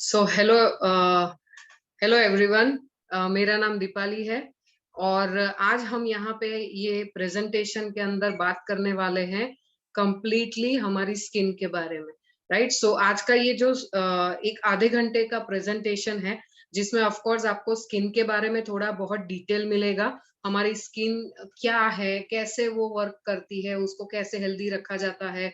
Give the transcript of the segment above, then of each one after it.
So hello everyone. मेरा नाम दीपाली है और आज हम यहाँ पे ये प्रेजेंटेशन के अंदर बात करने वाले हैं कंप्लीटली हमारी स्किन के बारे में। राइट, सो आज का ये जो एक आधे घंटे का प्रेजेंटेशन है जिसमें ऑफ कोर्स आपको स्किन के बारे में थोड़ा बहुत डिटेल मिलेगा। हमारी स्किन क्या है, कैसे वो वर्क करती है, उसको कैसे हेल्दी रखा जाता है,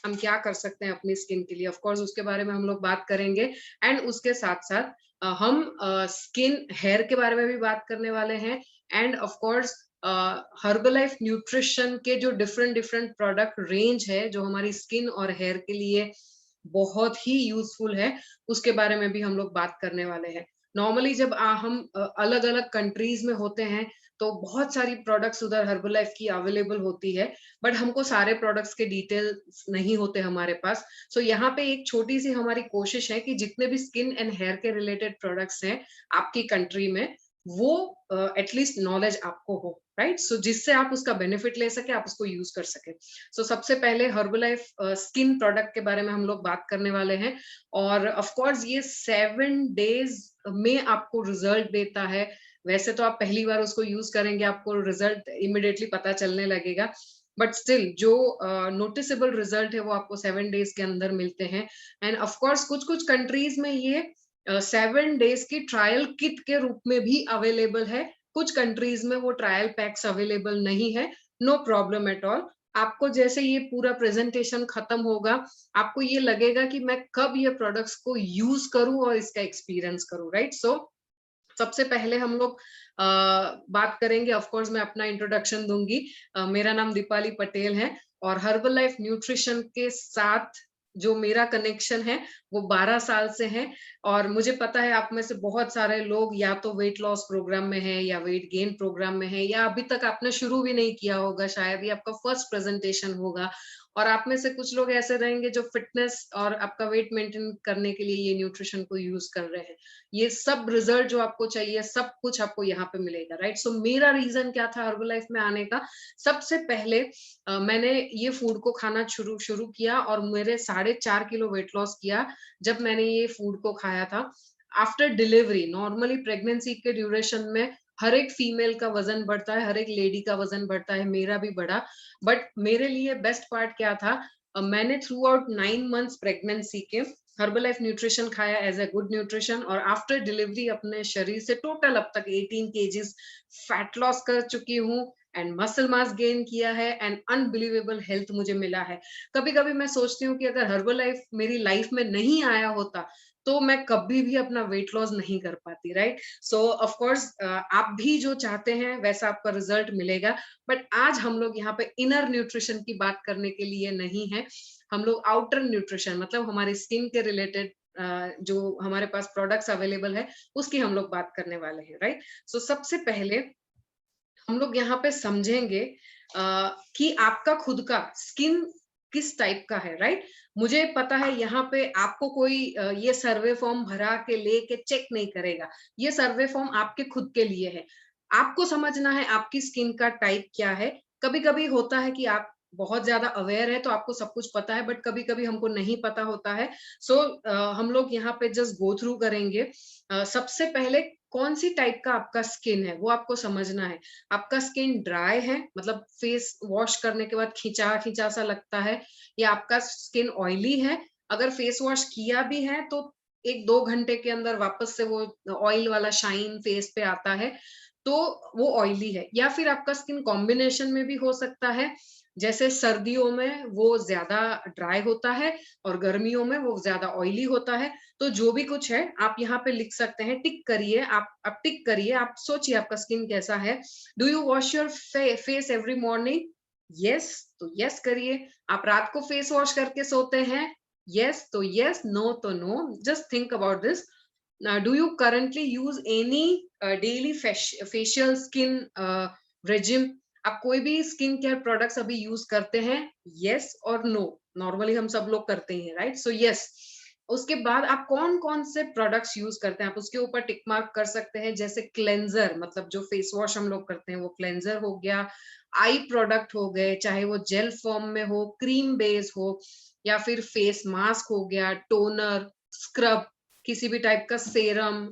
हम क्या कर सकते हैं अपनी स्किन के लिए, ऑफ कोर्स उसके बारे में हम लोग बात करेंगे। एंड उसके साथ साथ हम स्किन हेयर के बारे में भी बात करने वाले हैं। End of course Herbalife nutrition के जो डिफरेंट डिफरेंट प्रोडक्ट रेंज है जो हमारी स्किन और हेयर के लिए बहुत ही यूजफुल है, उसके बारे में भी हम लोग बात करने वाले हैं। नॉर्मली जब हम अलग अलग कंट्रीज में होते हैं तो बहुत सारी प्रोडक्ट्स उधर हर्बलाइफ की अवेलेबल होती है, बट हमको सारे प्रोडक्ट्स के डिटेल्स नहीं होते हमारे पास। सो यहाँ पे एक छोटी सी हमारी कोशिश है कि जितने भी स्किन एंड हेयर के रिलेटेड प्रोडक्ट्स हैं आपकी कंट्री में, वो एटलीस्ट नॉलेज आपको हो। राइट, सो जिससे आप उसका बेनिफिट ले सके, आप उसको यूज कर सके। सो सबसे पहले हर्बलाइफ स्किन प्रोडक्ट के बारे में हम लोग बात करने वाले हैं। और ऑफ कोर्स ये 7 डेज में आपको रिजल्ट देता है। वैसे तो आप पहली बार उसको यूज करेंगे, आपको रिजल्ट इमिडिएटली पता चलने लगेगा, बट स्टिल जो नोटिसेबल रिजल्ट है वो आपको 7 डेज के अंदर मिलते हैं। एंड ऑफ कोर्स कुछ कुछ कंट्रीज में ये 7 डेज की ट्रायल किट के रूप में भी अवेलेबल है। कुछ कंट्रीज में वो ट्रायल पैक्स अवेलेबल नहीं है। No problem at all. आपको जैसे ये पूरा प्रेजेंटेशन खत्म होगा, आपको ये लगेगा कि मैं कब ये प्रोडक्ट्स को यूज करूं और इसका एक्सपीरियंस करूं। राइट, सो सबसे पहले हम लोग बात करेंगे। ऑफ कोर्स मैं अपना इंट्रोडक्शन दूंगी। मेरा नाम दीपाली पटेल है और हर्बल लाइफ न्यूट्रिशन के साथ जो मेरा कनेक्शन है वो 12 साल से है। और मुझे पता है आप में से बहुत सारे लोग या तो वेट लॉस प्रोग्राम में है या वेट गेन प्रोग्राम में है, या अभी तक आपने शुरू भी नहीं किया होगा, शायद ये आपका फर्स्ट प्रेजेंटेशन होगा। और आप में से कुछ लोग ऐसे रहेंगे जो फिटनेस और आपका वेट मेंटेन करने के लिए ये न्यूट्रिशन को यूज कर रहे हैं। ये सब रिजल्ट जो आपको चाहिए सब कुछ आपको यहाँ पे मिलेगा। राइट, सो मेरा रीजन क्या था हर्बलाइफ में आने का। सबसे पहले मैंने ये फूड को खाना शुरू शुरू किया और मेरे 4.5 किलो वेट लॉस किया जब मैंने ये फूड को खाया था। आफ्टर डिलीवरी, नॉर्मली प्रेगनेंसी के ड्यूरेशन में हर एक फीमेल का वजन बढ़ता है, हर एक लेडी का वजन बढ़ता है, मेरा भी बढ़ा। बट मेरे लिए बेस्ट पार्ट क्या था, मैंने थ्रू आउट 9 मंथ्स प्रेगनेंसी के हर्बलाइफ न्यूट्रिशन खाया एज ए गुड न्यूट्रिशन, और आफ्टर डिलीवरी अपने शरीर से टोटल अब तक 18 kgs फैट लॉस कर चुकी हूँ एंड मसल मास गेन किया है एंड अनबिलीवेबल हेल्थ मुझे मिला है। कभी कभी मैं सोचती हूँ कि अगर हर्बल लाइफ मेरी लाइफ में नहीं आया होता तो मैं कभी भी अपना वेट लॉस नहीं कर पाती। राइट, सो ऑफ कोर्स आप भी जो चाहते हैं वैसा आपका रिजल्ट मिलेगा। बट आज हम लोग यहाँ पे इनर न्यूट्रिशन की बात करने के लिए नहीं है, हम लोग आउटर न्यूट्रिशन मतलब हमारी स्किन के रिलेटेड जो हमारे पास प्रोडक्ट्स अवेलेबल है उसकी हम लोग बात करने वाले हैं। राइट, सो सबसे पहले हम लोग यहाँ पे समझेंगे कि आपका खुद का स्किन किस टाइप का है। राइट, मुझे पता है यहाँ पे आपको कोई ये सर्वे फॉर्म भरा के लेके चेक नहीं करेगा। ये सर्वे फॉर्म आपके खुद के लिए है। आपको समझना है आपकी स्किन का टाइप क्या है। कभी कभी होता है कि आप बहुत ज्यादा अवेयर है तो आपको सब कुछ पता है, बट कभी कभी हमको नहीं पता होता है। सो हम लोग यहाँ पे जस्ट गो थ्रू करेंगे। सबसे पहले कौन सी टाइप का आपका स्किन है वो आपको समझना है। आपका स्किन ड्राई है, मतलब फेस वॉश करने के बाद खिंचा खिंचा सा लगता है, या आपका स्किन ऑयली है, अगर फेस वॉश किया भी है तो 1-2 घंटे के अंदर वापस से वो ऑयल वाला शाइन फेस पे आता है, तो वो ऑयली है। या फिर आपका स्किन कॉम्बिनेशन में भी हो सकता है, जैसे सर्दियों में वो ज्यादा ड्राई होता है और गर्मियों में वो ज्यादा ऑयली होता है। तो जो भी कुछ है आप यहाँ पे लिख सकते हैं, टिक करिए। आप टिक करिए, आप सोचिए आपका स्किन कैसा है। Do you wash your face every morning? Yes, तो यस करिए। आप रात को फेस वॉश करके सोते हैं? यस, तो यस। नो तो no. Just think about this. Do you currently use any daily facial skin regime? आप कोई भी स्किन केयर प्रोडक्ट्स अभी यूज करते हैं? यस और नो। नॉर्मली हम सब लोग करते ही हैं। Right, so yes. उसके बाद आप कौन कौन से प्रोडक्ट्स यूज करते हैं आप उसके ऊपर टिक मार्क कर सकते हैं। जैसे क्लेंजर, मतलब जो फेस वॉश हम लोग करते हैं वो क्लेंजर हो गया। आई प्रोडक्ट हो गए, चाहे वो जेल फॉर्म में हो, क्रीम बेस हो, या फिर फेस मास्क हो गया, टोनर, स्क्रब, किसी भी टाइप का serum,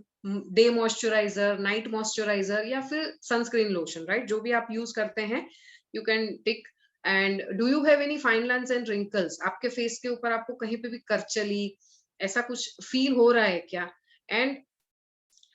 day moisturiser, night moisturiser या फिर सनस्क्रीन लोशन, राइट, जो भी आप यूज करते हैं, you can tick. And do you have any fine lines and wrinkles? आपके फेस के ऊपर आपको कहीं पे भी करचली ऐसा कुछ फील हो रहा है क्या? And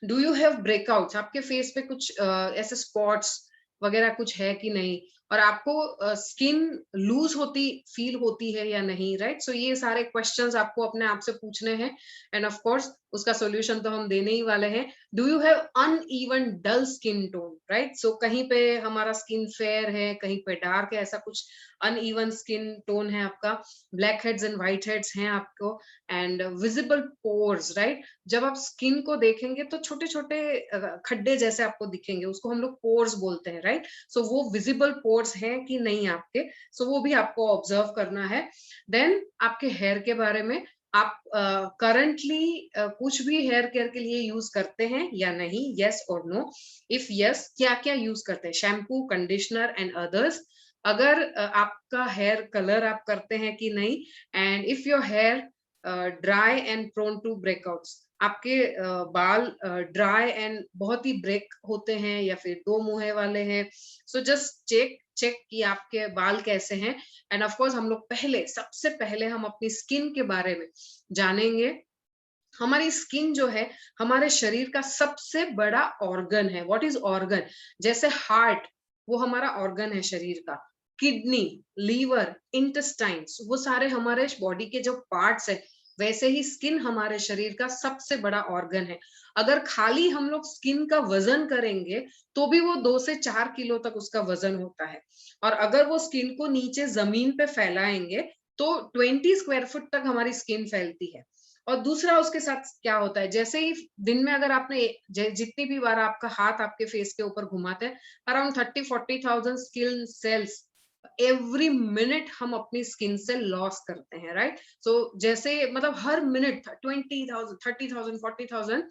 do you have breakouts? आपके फेस पे कुछ ऐसे स्पॉट्स वगैरह कुछ है कि नहीं? और आपको स्किन लूज होती फील होती है या नहीं, राइट? सो ये सारे क्वेश्चंस आपको अपने आप से पूछने हैं, एंड ऑफ कोर्स उसका सॉल्यूशन तो हम देने ही वाले हैं। Do you have uneven dull skin tone, right? So कहीं पे हमारा स्किन फेयर है, कहीं पे डार्क है, ऐसा कुछ अनइवन स्किन टोन है आपका, black heads and white heads हैं आपको, एंड विजिबल पोर्स, राइट? जब आप स्किन को देखेंगे तो छोटे छोटे खड्डे जैसे आपको दिखेंगे, उसको हम लोग पोर्स बोलते हैं, राइट? सो वो विजिबल पोर्स हैं कि नहीं आपके, सो वो भी आपको ऑब्जर्व करना है। देन आपके हेयर के बारे में, आप करंटली कुछ भी हेयर केयर के लिए यूज करते हैं या नहीं, यस और नो? इफ यस, क्या क्या यूज करते हैं? Shampoo, conditioner and others. अगर आपका हेयर कलर आप करते हैं कि नहीं? And if your hair dry and prone to breakouts, आपके बाल ड्राई एंड बहुत ही ब्रेक होते हैं या फिर दो मुंहे वाले हैं, सो जस्ट चेक चेक कि आपके बाल कैसे हैं। एंड ऑफ कोर्स हम लोग पहले, सबसे पहले हम अपनी स्किन के बारे में जानेंगे। हमारी स्किन जो है हमारे शरीर का सबसे बड़ा ऑर्गन है। What is organ? जैसे हार्ट, वो हमारा ऑर्गन है शरीर का। किडनी, लीवर, इंटेस्टाइन्स, वो सारे हमारे बॉडी के जो पार्ट्स है, वैसे ही स्किन हमारे शरीर का सबसे बड़ा ऑर्गन है। अगर खाली हम लोग स्किन का वजन करेंगे तो भी वो 2 से 4 किलो तक उसका वजन होता है। और अगर वो स्किन को नीचे जमीन पे फैलाएंगे तो 20 स्क्वायर फुट तक हमारी स्किन फैलती है। और दूसरा उसके साथ क्या होता है, जैसे ही दिन में अगर आपने जितनी भी बार आपका हाथ आपके फेस के ऊपर घुमाते हैं, around 30-40,000 skin cells every minute हम अपनी स्किन से लॉस करते हैं, राइट? सो जैसे मतलब हर मिनट 20,000, 30,000, 40,000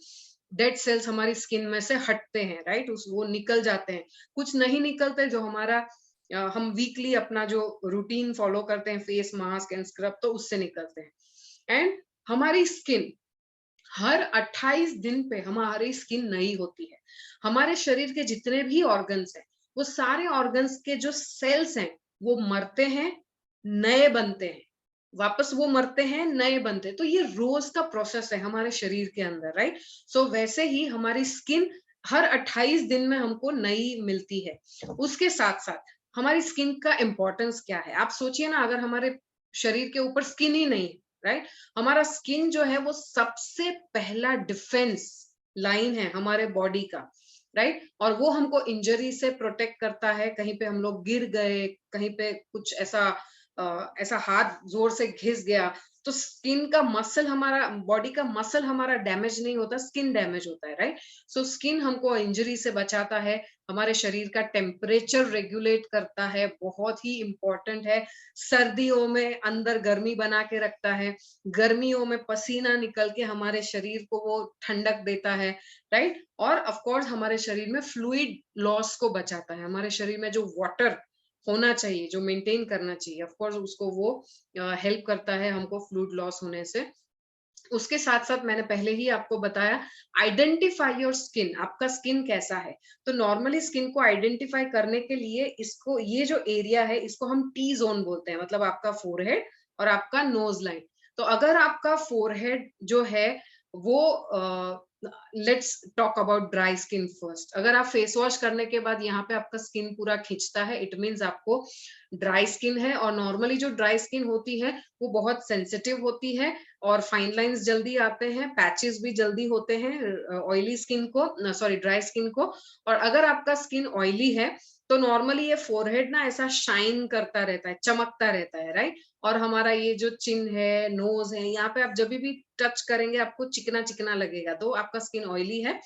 डेड सेल्स हमारी स्किन में से हटते हैं, राइट? उस वो निकल जाते हैं। कुछ नहीं निकलते, जो हमारा हम वीकली अपना जो रूटीन फॉलो करते हैं, फेस मास्क एंड स्क्रब, तो उससे निकलते हैं। एंड हमारी स्किन हर 28 दिन पे हमारी स्किन नई होती है। हमारे शरीर के जितने भी ऑर्गन्स हैं, वो सारे ऑर्गन्स के जो सेल्स हैं, वो मरते हैं, नए बनते हैं, वापस वो मरते हैं, नए बनते हैं। तो ये रोज का प्रोसेस है हमारे शरीर के अंदर, राइट? सो वैसे ही हमारी स्किन हर 28 दिन में हमको नई मिलती है। उसके साथ साथ हमारी स्किन का इंपॉर्टेंस क्या है? आप सोचिए ना, अगर हमारे शरीर के ऊपर स्किन ही नहीं है, राइट? हमारा स्किन जो है वो सबसे पहला डिफेंस लाइन है हमारे बॉडी का, राइट? और वो हमको इंजरी से प्रोटेक्ट करता है। कहीं पे हम लोग गिर गए, कहीं पे कुछ ऐसा ऐसा हाथ जोर से घिस गया, तो स्किन का मसल, हमारा बॉडी का मसल हमारा डैमेज नहीं होता, स्किन डैमेज होता है, राइट? सो स्किन हमको इंजरी से बचाता है, हमारे शरीर का टेम्परेचर रेगुलेट करता है, बहुत ही इंपॉर्टेंट है। सर्दियों में अंदर गर्मी बना के रखता है, गर्मियों में पसीना निकल के हमारे शरीर को वो ठंडक देता है, राइट? और ऑफ कोर्स हमारे शरीर में फ्लूइड लॉस को बचाता है। हमारे शरीर में जो वाटर होना चाहिए, जो मेंटेन करना चाहिए, ऑफ कोर्स उसको वो हेल्प करता है हमको फ्लूइड लॉस होने से। उसके साथ साथ मैंने पहले ही आपको बताया, आइडेंटिफाई योर स्किन, आपका स्किन कैसा है। तो नॉर्मली स्किन को आइडेंटिफाई करने के लिए इसको, ये जो एरिया है इसको हम टी जोन बोलते हैं, मतलब आपका फोरहेड और आपका नोज लाइन। तो अगर आपका फोरहेड जो है वो let's talk about dry skin first. अगर आप फेस वॉश करने के बाद यहाँ पे आपका स्किन पूरा खिंचता है, इट मीन्स आपको ड्राई स्किन है। और नॉर्मली जो ड्राई स्किन होती है वो बहुत सेंसिटिव होती है और फाइन लाइंस जल्दी आते हैं, पैचेस भी जल्दी होते हैं ऑयली स्किन को, सॉरी ड्राई स्किन को। और अगर आपका स्किन ऑयली है तो नॉर्मली ये फोरहेड ना ऐसा शाइन करता रहता है, चमकता रहता है, राइट? और हमारा ये जो चिन है, नोज है, यहाँ पे आप जब भी टच करेंगे आपको चिकना चिकना लगेगा, तो आपका स्किन ऑयली है।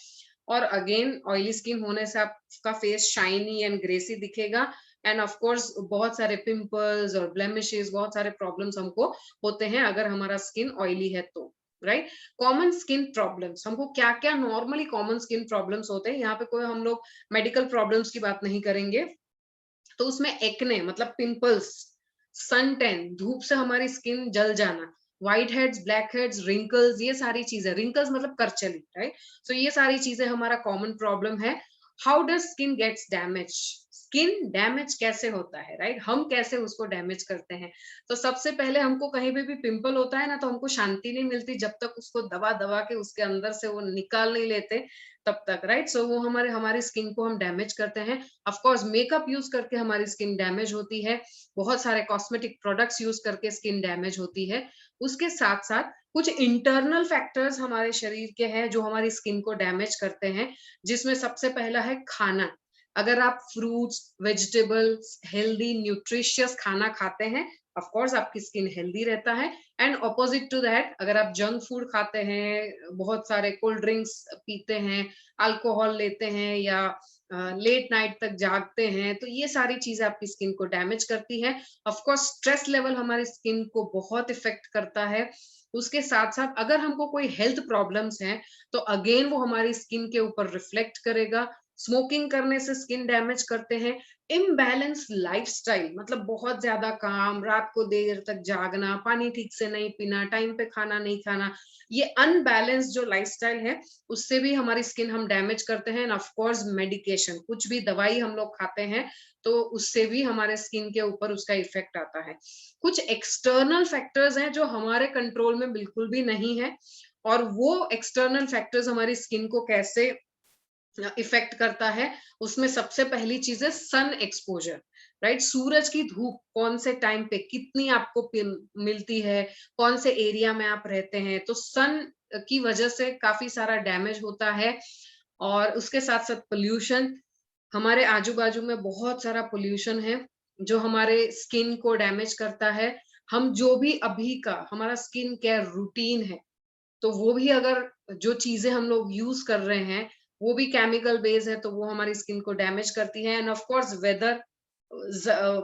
और अगेन ऑयली स्किन होने से आपका फेस शाइनी एंड ग्रेसी दिखेगा। एंड ऑफ कोर्स बहुत सारे पिंपल्स और ब्लेमिशेस, बहुत सारे प्रॉब्लम्स हमको होते हैं अगर हमारा स्किन ऑयली है तो, राइट? कॉमन स्किन प्रॉब्लम्स, हमको क्या क्या नॉर्मली कॉमन स्किन प्रॉब्लम्स होते हैं, यहाँ पे कोई हम लोग मेडिकल प्रॉब्लम्स की बात नहीं करेंगे। तो उसमें एक्ने मतलब पिंपल्स, सन टैन, धूप से हमारी स्किन जल जाना, white heads, black heads, wrinkles, ये सारी चीजें, रिंकल्स मतलब करचली, राइट? सो ये सारी चीजें हमारा कॉमन प्रॉब्लम है। How does skin gets damage? Skin damage कैसे होता है, राइट? हम कैसे उसको डैमेज करते हैं? तो सबसे पहले हमको कहीं पे भी पिंपल होता है ना, तो हमको शांति नहीं मिलती जब तक उसको दबा दबा के उसके अंदर से वो निकाल नहीं लेते तब तक, राइट? सो वो हमारी स्किन को हम डैमेज करते हैं। ऑफ कोर्स मेकअप यूज करके हमारी स्किन डैमेज होती है, बहुत सारे कॉस्मेटिक प्रोडक्ट्स यूज करके स्किन डैमेज होती है। उसके साथ साथ कुछ इंटरनल फैक्टर्स हमारे शरीर के हैं जो हमारी स्किन को डैमेज करते हैं, जिसमें सबसे पहला है खाना। अगर आप फ्रूट्स, वेजिटेबल्स, हेल्दी न्यूट्रिशियस खाना खाते हैं, ऑफ कोर्स आपकी स्किन हेल्दी रहता है। एंड ऑपोजिट टू दैट, अगर आप जंक फूड खाते हैं, बहुत सारे कोल्ड ड्रिंक्स पीते हैं, अल्कोहल लेते हैं, या लेट नाइट तक जागते हैं, तो ये सारी चीजें आपकी स्किन को डैमेज करती है। ऑफ कोर्स स्ट्रेस लेवल हमारी स्किन को बहुत इफेक्ट करता है। उसके साथ साथ अगर हमको कोई हेल्थ प्रॉब्लम्स हैं, तो अगेन वो हमारी स्किन के ऊपर रिफ्लेक्ट करेगा। स्मोकिंग करने से स्किन डैमेज करते हैं। इम्बैलेंस लाइफस्टाइल मतलब बहुत ज्यादा काम, रात को देर तक जागना, पानी ठीक से नहीं पीना, टाइम पे खाना नहीं खाना, ये अनबैलेंस जो लाइफस्टाइल है, उससे भी हमारी स्किन हम डैमेज करते हैं। ऑफ कोर्स मेडिकेशन, कुछ भी दवाई हम लोग खाते हैं तो उससे भी हमारे स्किन के ऊपर उसका इफेक्ट आता है। कुछ एक्सटर्नल फैक्टर्स हैं जो हमारे कंट्रोल में बिल्कुल भी नहीं है, और वो एक्सटर्नल फैक्टर्स हमारी स्किन को कैसे इफेक्ट करता है, उसमें सबसे पहली चीज है सन एक्सपोजर, राइट? सूरज की धूप कौन से टाइम पे कितनी आपको मिलती है, कौन से एरिया में आप रहते हैं, तो सन की वजह से काफी सारा डैमेज होता है। और उसके साथ साथ पोल्यूशन, हमारे आजू बाजू में बहुत सारा पोल्यूशन है जो हमारे स्किन को डैमेज करता है। हम जो भी अभी का हमारा स्किन केयर रूटीन है, तो वो भी अगर जो चीजें हम लोग यूज कर रहे हैं वो भी केमिकल बेस्ड है, तो वो हमारी स्किन को डैमेज करती है। एंड ऑफ कोर्स वेदर,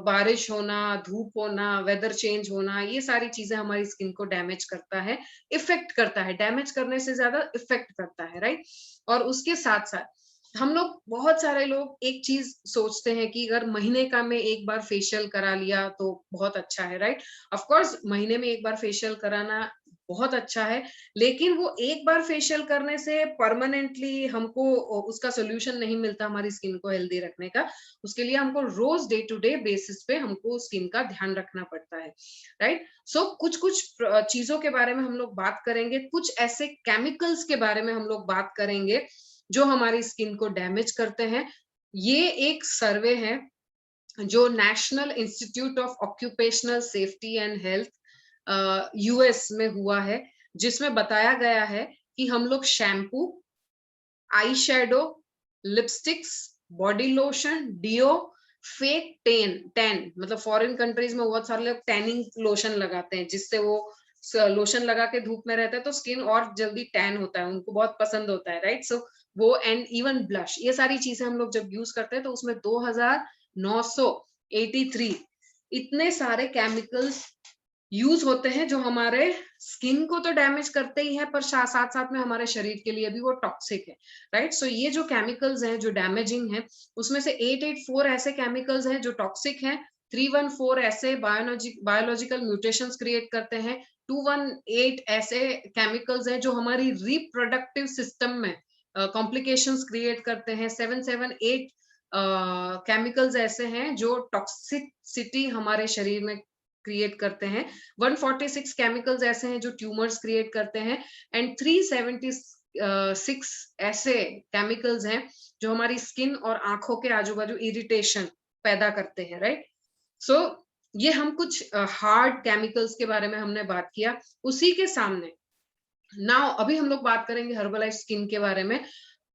बारिश होना, धूप होना, वेदर चेंज होना, ये सारी चीजें हमारी स्किन को डैमेज करता है, इफेक्ट करता है। डैमेज करने से ज्यादा इफेक्ट करता है, राइट? और उसके साथ साथ हम लोग, बहुत सारे लोग एक चीज सोचते हैं कि अगर महीने का में एक बार फेशियल करा लिया तो बहुत अच्छा है, राइट? ऑफ कोर्स महीने में एक बार फेशियल कराना बहुत अच्छा है, लेकिन वो एक बार फेशियल करने से परमानेंटली हमको उसका सोल्यूशन नहीं मिलता हमारी स्किन को हेल्दी रखने का। उसके लिए हमको रोज डे टू डे बेसिस पे हमको स्किन का ध्यान रखना पड़ता है, राइट? सो कुछ कुछ चीजों के बारे में हम लोग बात करेंगे, कुछ ऐसे केमिकल्स के बारे में हम लोग बात करेंगे जो हमारी स्किन को डैमेज करते हैं। ये एक सर्वे है जो national institute of occupational safety and health US में हुआ है, जिसमें बताया गया है कि हम लोग shampoo, eye shadow, lipsticks, body lotion, deo, fake tan मतलब फॉरेन कंट्रीज में बहुत सारे लोग टैनिंग लोशन लगाते हैं, जिससे वो लोशन लगा के धूप में रहता है तो स्किन और जल्दी टैन होता है, उनको बहुत पसंद होता है, राइट? सो वो, एंड इवन ब्लश, ये सारी चीजें हम लोग जब यूज करते हैं तो उसमें 2983 इतने सारे केमिकल्स यूज होते हैं जो हमारे स्किन को तो डैमेज करते ही है, पर साथ साथ में हमारे शरीर के लिए भी वो टॉक्सिक है, राइट? सो ये जो केमिकल्स हैं जो डैमेजिंग है, उसमें से 884 ऐसे केमिकल्स हैं जो टॉक्सिक हैं, 314 ऐसे बायोलॉजिकल म्यूटेशंस क्रिएट करते हैं, 218 ऐसे केमिकल्स हैं जो हमारी रिप्रोडक्टिव सिस्टम में कॉम्प्लिकेशंस क्रिएट करते हैं, 778 केमिकल्स ऐसे हैं जो टॉक्सिसिटी हमारे शरीर में क्रिएट करते हैं, 146 केमिकल्स ऐसे हैं जो ट्यूमर्स क्रिएट करते हैं, एंड 376 ऐसे केमिकल्स हैं जो हमारी स्किन और आंखों के आजू बाजू इरिटेशन पैदा करते हैं, राइट? सो ये हम कुछ हार्ड केमिकल्स के बारे में हमने बात किया। उसी के सामने नाउ अभी हम लोग बात करेंगे हर्बलाइफ स्किन के बारे में।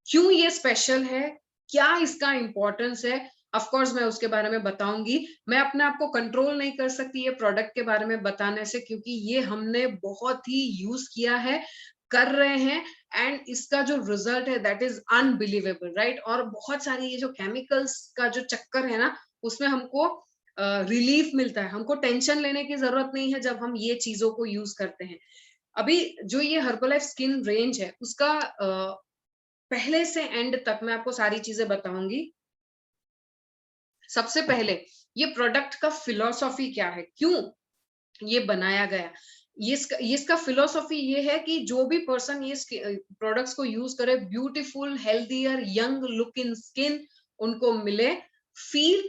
क्यों ये स्पेशल है, क्या इसका इंपॉर्टेंस है, ऑफ कोर्स मैं उसके बारे में बताऊंगी। मैं अपने आप को कंट्रोल नहीं कर सकती ये प्रोडक्ट के बारे में बताने से, क्योंकि ये हमने बहुत ही यूज किया है, कर रहे हैं, एंड इसका जो रिजल्ट है दैट इज अनबिलीवेबल, राइट? और बहुत सारी ये जो केमिकल्स का जो चक्कर है ना, उसमें हमको रिलीफ मिलता है, हमको टेंशन लेने की जरूरत नहीं है जब हम ये चीजों को यूज करते हैं। अभी जो ये हर्बलाइफ स्किन रेंज है उसका पहले से एंड तक मैं आपको सारी चीजें बताऊंगी। सबसे पहले ये प्रोडक्ट का फिलॉसफी क्या है, क्यों ये बनाया गया, इसका फिलोसॉफी ये है कि जो भी पर्सन ये प्रोडक्ट्स को यूज करे, beautiful, healthier, young look in skin उनको मिले, फील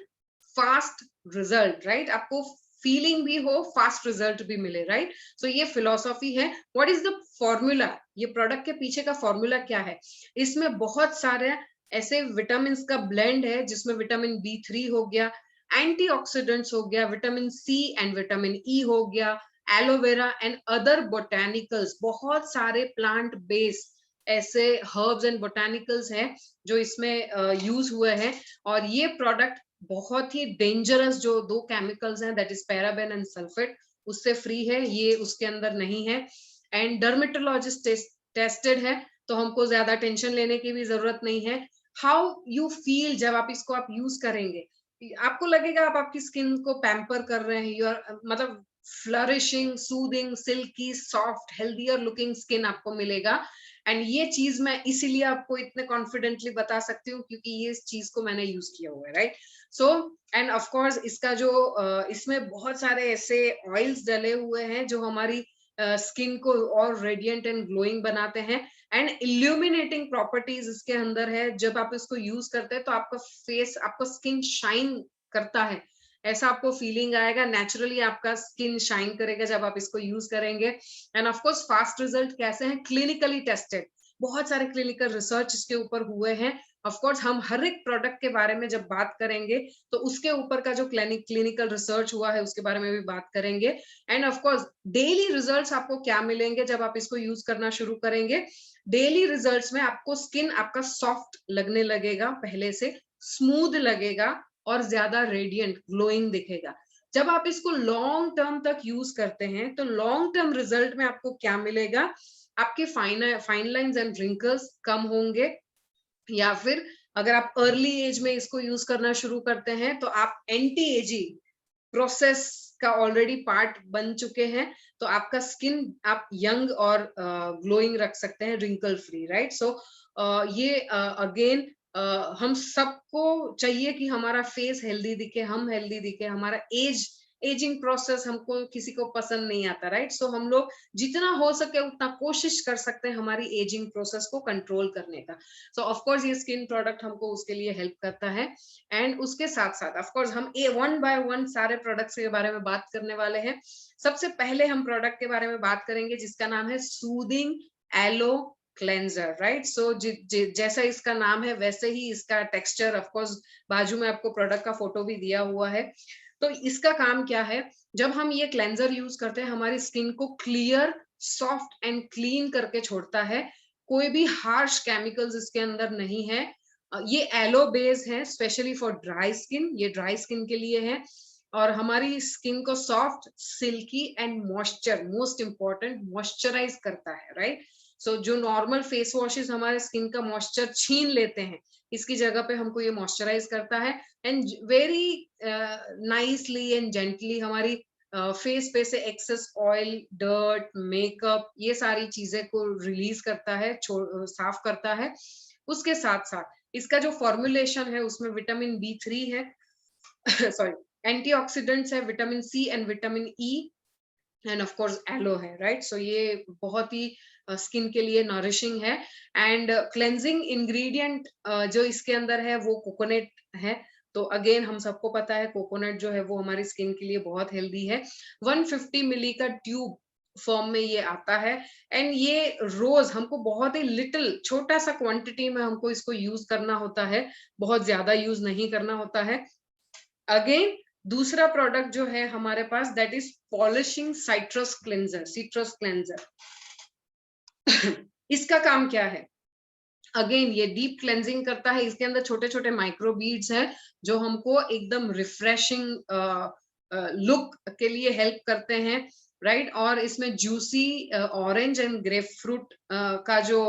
फास्ट रिजल्ट, राइट? आपको फीलिंग भी हो, फास्ट रिजल्ट भी मिले, राइट? सो ये फिलोसॉफी है। What is the formula? ये प्रोडक्ट के पीछे का फॉर्मूला क्या है? इसमें बहुत सारे ऐसे विटामिन का ब्लेंड है, जिसमें विटामिन B3 हो गया, एंटीऑक्सीडेंट्स हो गया, vitamin C and vitamin E हो गया, एलोवेरा एंड अदर बोटेनिकल्स, बहुत सारे प्लांट बेस्ड ऐसे हर्ब्स एंड बोटेनिकल्स हैं जो इसमें यूज हुए हैं। और ये प्रोडक्ट बहुत ही डेंजरस जो दो केमिकल्स हैं, that is paraben and sulphate, उससे फ्री है, ये उसके अंदर नहीं है। एंड डर्मेटोलॉजिस्ट टेस्टेड है, तो हमको ज्यादा टेंशन लेने की भी जरूरत नहीं है। हाउ यू फील जब आप इसको आप यूज करेंगे, आपको लगेगा आप आपकी स्किन को पैम्पर कर रहे हैं, यू आर मतलब flourishing, soothing, silky, soft, healthier looking skin आपको मिलेगा। एंड ये चीज मैं इसीलिए आपको इतने कॉन्फिडेंटली बता सकती हूँ क्योंकि ये इस चीज को मैंने यूज किया हुआ है, right? So and of course इसका जो इसमें बहुत सारे ऐसे ऑयल्स डले हुए हैं जो हमारी स्किन को और रेडिएंट एंड ग्लोइंग बनाते हैं। एंड इल्यूमिनेटिंग प्रॉपर्टीज इसके अंदर है। जब आप इसको यूज करते हैं तो आपका फेस, आपका स्किन शाइन करता है, ऐसा आपको फीलिंग आएगा। नेचुरली आपका स्किन शाइन करेगा जब आप इसको यूज करेंगे। And of course fast result कैसे हैं? क्लिनिकली टेस्टेड, बहुत सारे क्लिनिकल रिसर्च इसके ऊपर हुए हैं। ऑफ कोर्स हम हर एक प्रोडक्ट के बारे में जब बात करेंगे तो उसके ऊपर का जो क्लिनिकल रिसर्च हुआ है उसके बारे में भी बात करेंगे। And of course daily results आपको क्या मिलेंगे जब आप इसको यूज करना शुरू करेंगे? डेली रिजल्ट्स में आपको स्किन आपका सॉफ्ट लगने लगेगा, पहले से स्मूथ लगेगा और ज्यादा रेडिएंट ग्लोइंग दिखेगा। जब आप इसको लॉन्ग टर्म तक यूज करते हैं तो लॉन्ग टर्म रिजल्ट में आपको क्या मिलेगा? आपके फाइन लाइंस एंड रिंकल्स कम होंगे, या फिर अगर आप अर्ली एज में इसको यूज करना शुरू करते हैं तो आप एंटी एजिंग प्रोसेस का ऑलरेडी पार्ट बन चुके हैं, तो आपका स्किन आप यंग और ग्लोइंग रख सकते हैं, रिंकल फ्री, राइट? सो ये अगेन हम सबको चाहिए कि हमारा फेस हेल्दी दिखे, हम हेल्दी दिखे, हमारा एजिंग प्रोसेस हमको किसी को पसंद नहीं आता, राइट? सो हम लोग जितना हो सके उतना कोशिश कर सकते हैं हमारी एजिंग प्रोसेस को कंट्रोल करने का। सो ऑफ कोर्स ये स्किन प्रोडक्ट हमको उसके लिए हेल्प करता है। एंड उसके साथ साथ ऑफ कोर्स हम वन बाय वन सारे प्रोडक्ट्स के बारे में बात करने वाले हैं। सबसे पहले हम प्रोडक्ट के बारे में बात करेंगे जिसका नाम है सूदिंग एलो क्लेंजर, राइट? सो जैसा इसका नाम है वैसे ही इसका टेक्सचर, ऑफ कोर्स बाजू में आपको प्रोडक्ट का फोटो भी दिया हुआ है। तो इसका काम क्या है? जब हम ये क्लेंजर यूज करते हैं हमारी स्किन को क्लियर, सॉफ्ट एंड क्लीन करके छोड़ता है। कोई भी हार्श केमिकल्स इसके अंदर नहीं है। ये एलो बेस है, स्पेशली फॉर ड्राई स्किन, ये ड्राई स्किन के लिए है। और हमारी स्किन को soft, silky and moisture, most important, moisturize करता है, राइट? सो जो नॉर्मल फेस वॉशेस हमारे स्किन का मॉइस्चर छीन लेते हैं, इसकी जगह पे हमको ये मॉइस्चराइज करता है। And very nicely and gently हमारी फेस पे से एक्सेस ऑयल, डर्ट, मेकअप, ये सारी चीजें को रिलीज करता है, साफ करता है। उसके साथ साथ इसका जो फॉर्मुलेशन है उसमें विटामिन B3 है सॉरी, एंटीऑक्सीडेंट्स है, vitamin C and vitamin E, and of course aloe है, राइट? सो ये बहुत ही स्किन के लिए नरिशिंग है। एंड क्लेंजिंग इंग्रेडिएंट जो इसके अंदर है वो कोकोनट है। तो अगेन हम सबको पता है कोकोनट जो है वो हमारी स्किन के लिए बहुत हेल्दी है। 150 मिली का ट्यूब फॉर्म में ये आता है। एंड ये रोज हमको बहुत ही लिटिल, छोटा सा क्वांटिटी में हमको इसको यूज करना होता है, बहुत ज्यादा यूज नहीं करना होता है। अगेन दूसरा प्रोडक्ट जो है हमारे पास, that is polishing citrus cleanser, citrus cleanser. इसका काम क्या है? अगेन ये डीप क्लेंजिंग करता है। इसके अंदर छोटे छोटे माइक्रो बीड्स हैं जो हमको एकदम रिफ्रेशिंग लुक के लिए हेल्प करते हैं, राइट? और इसमें juicy orange and grep fruit का जो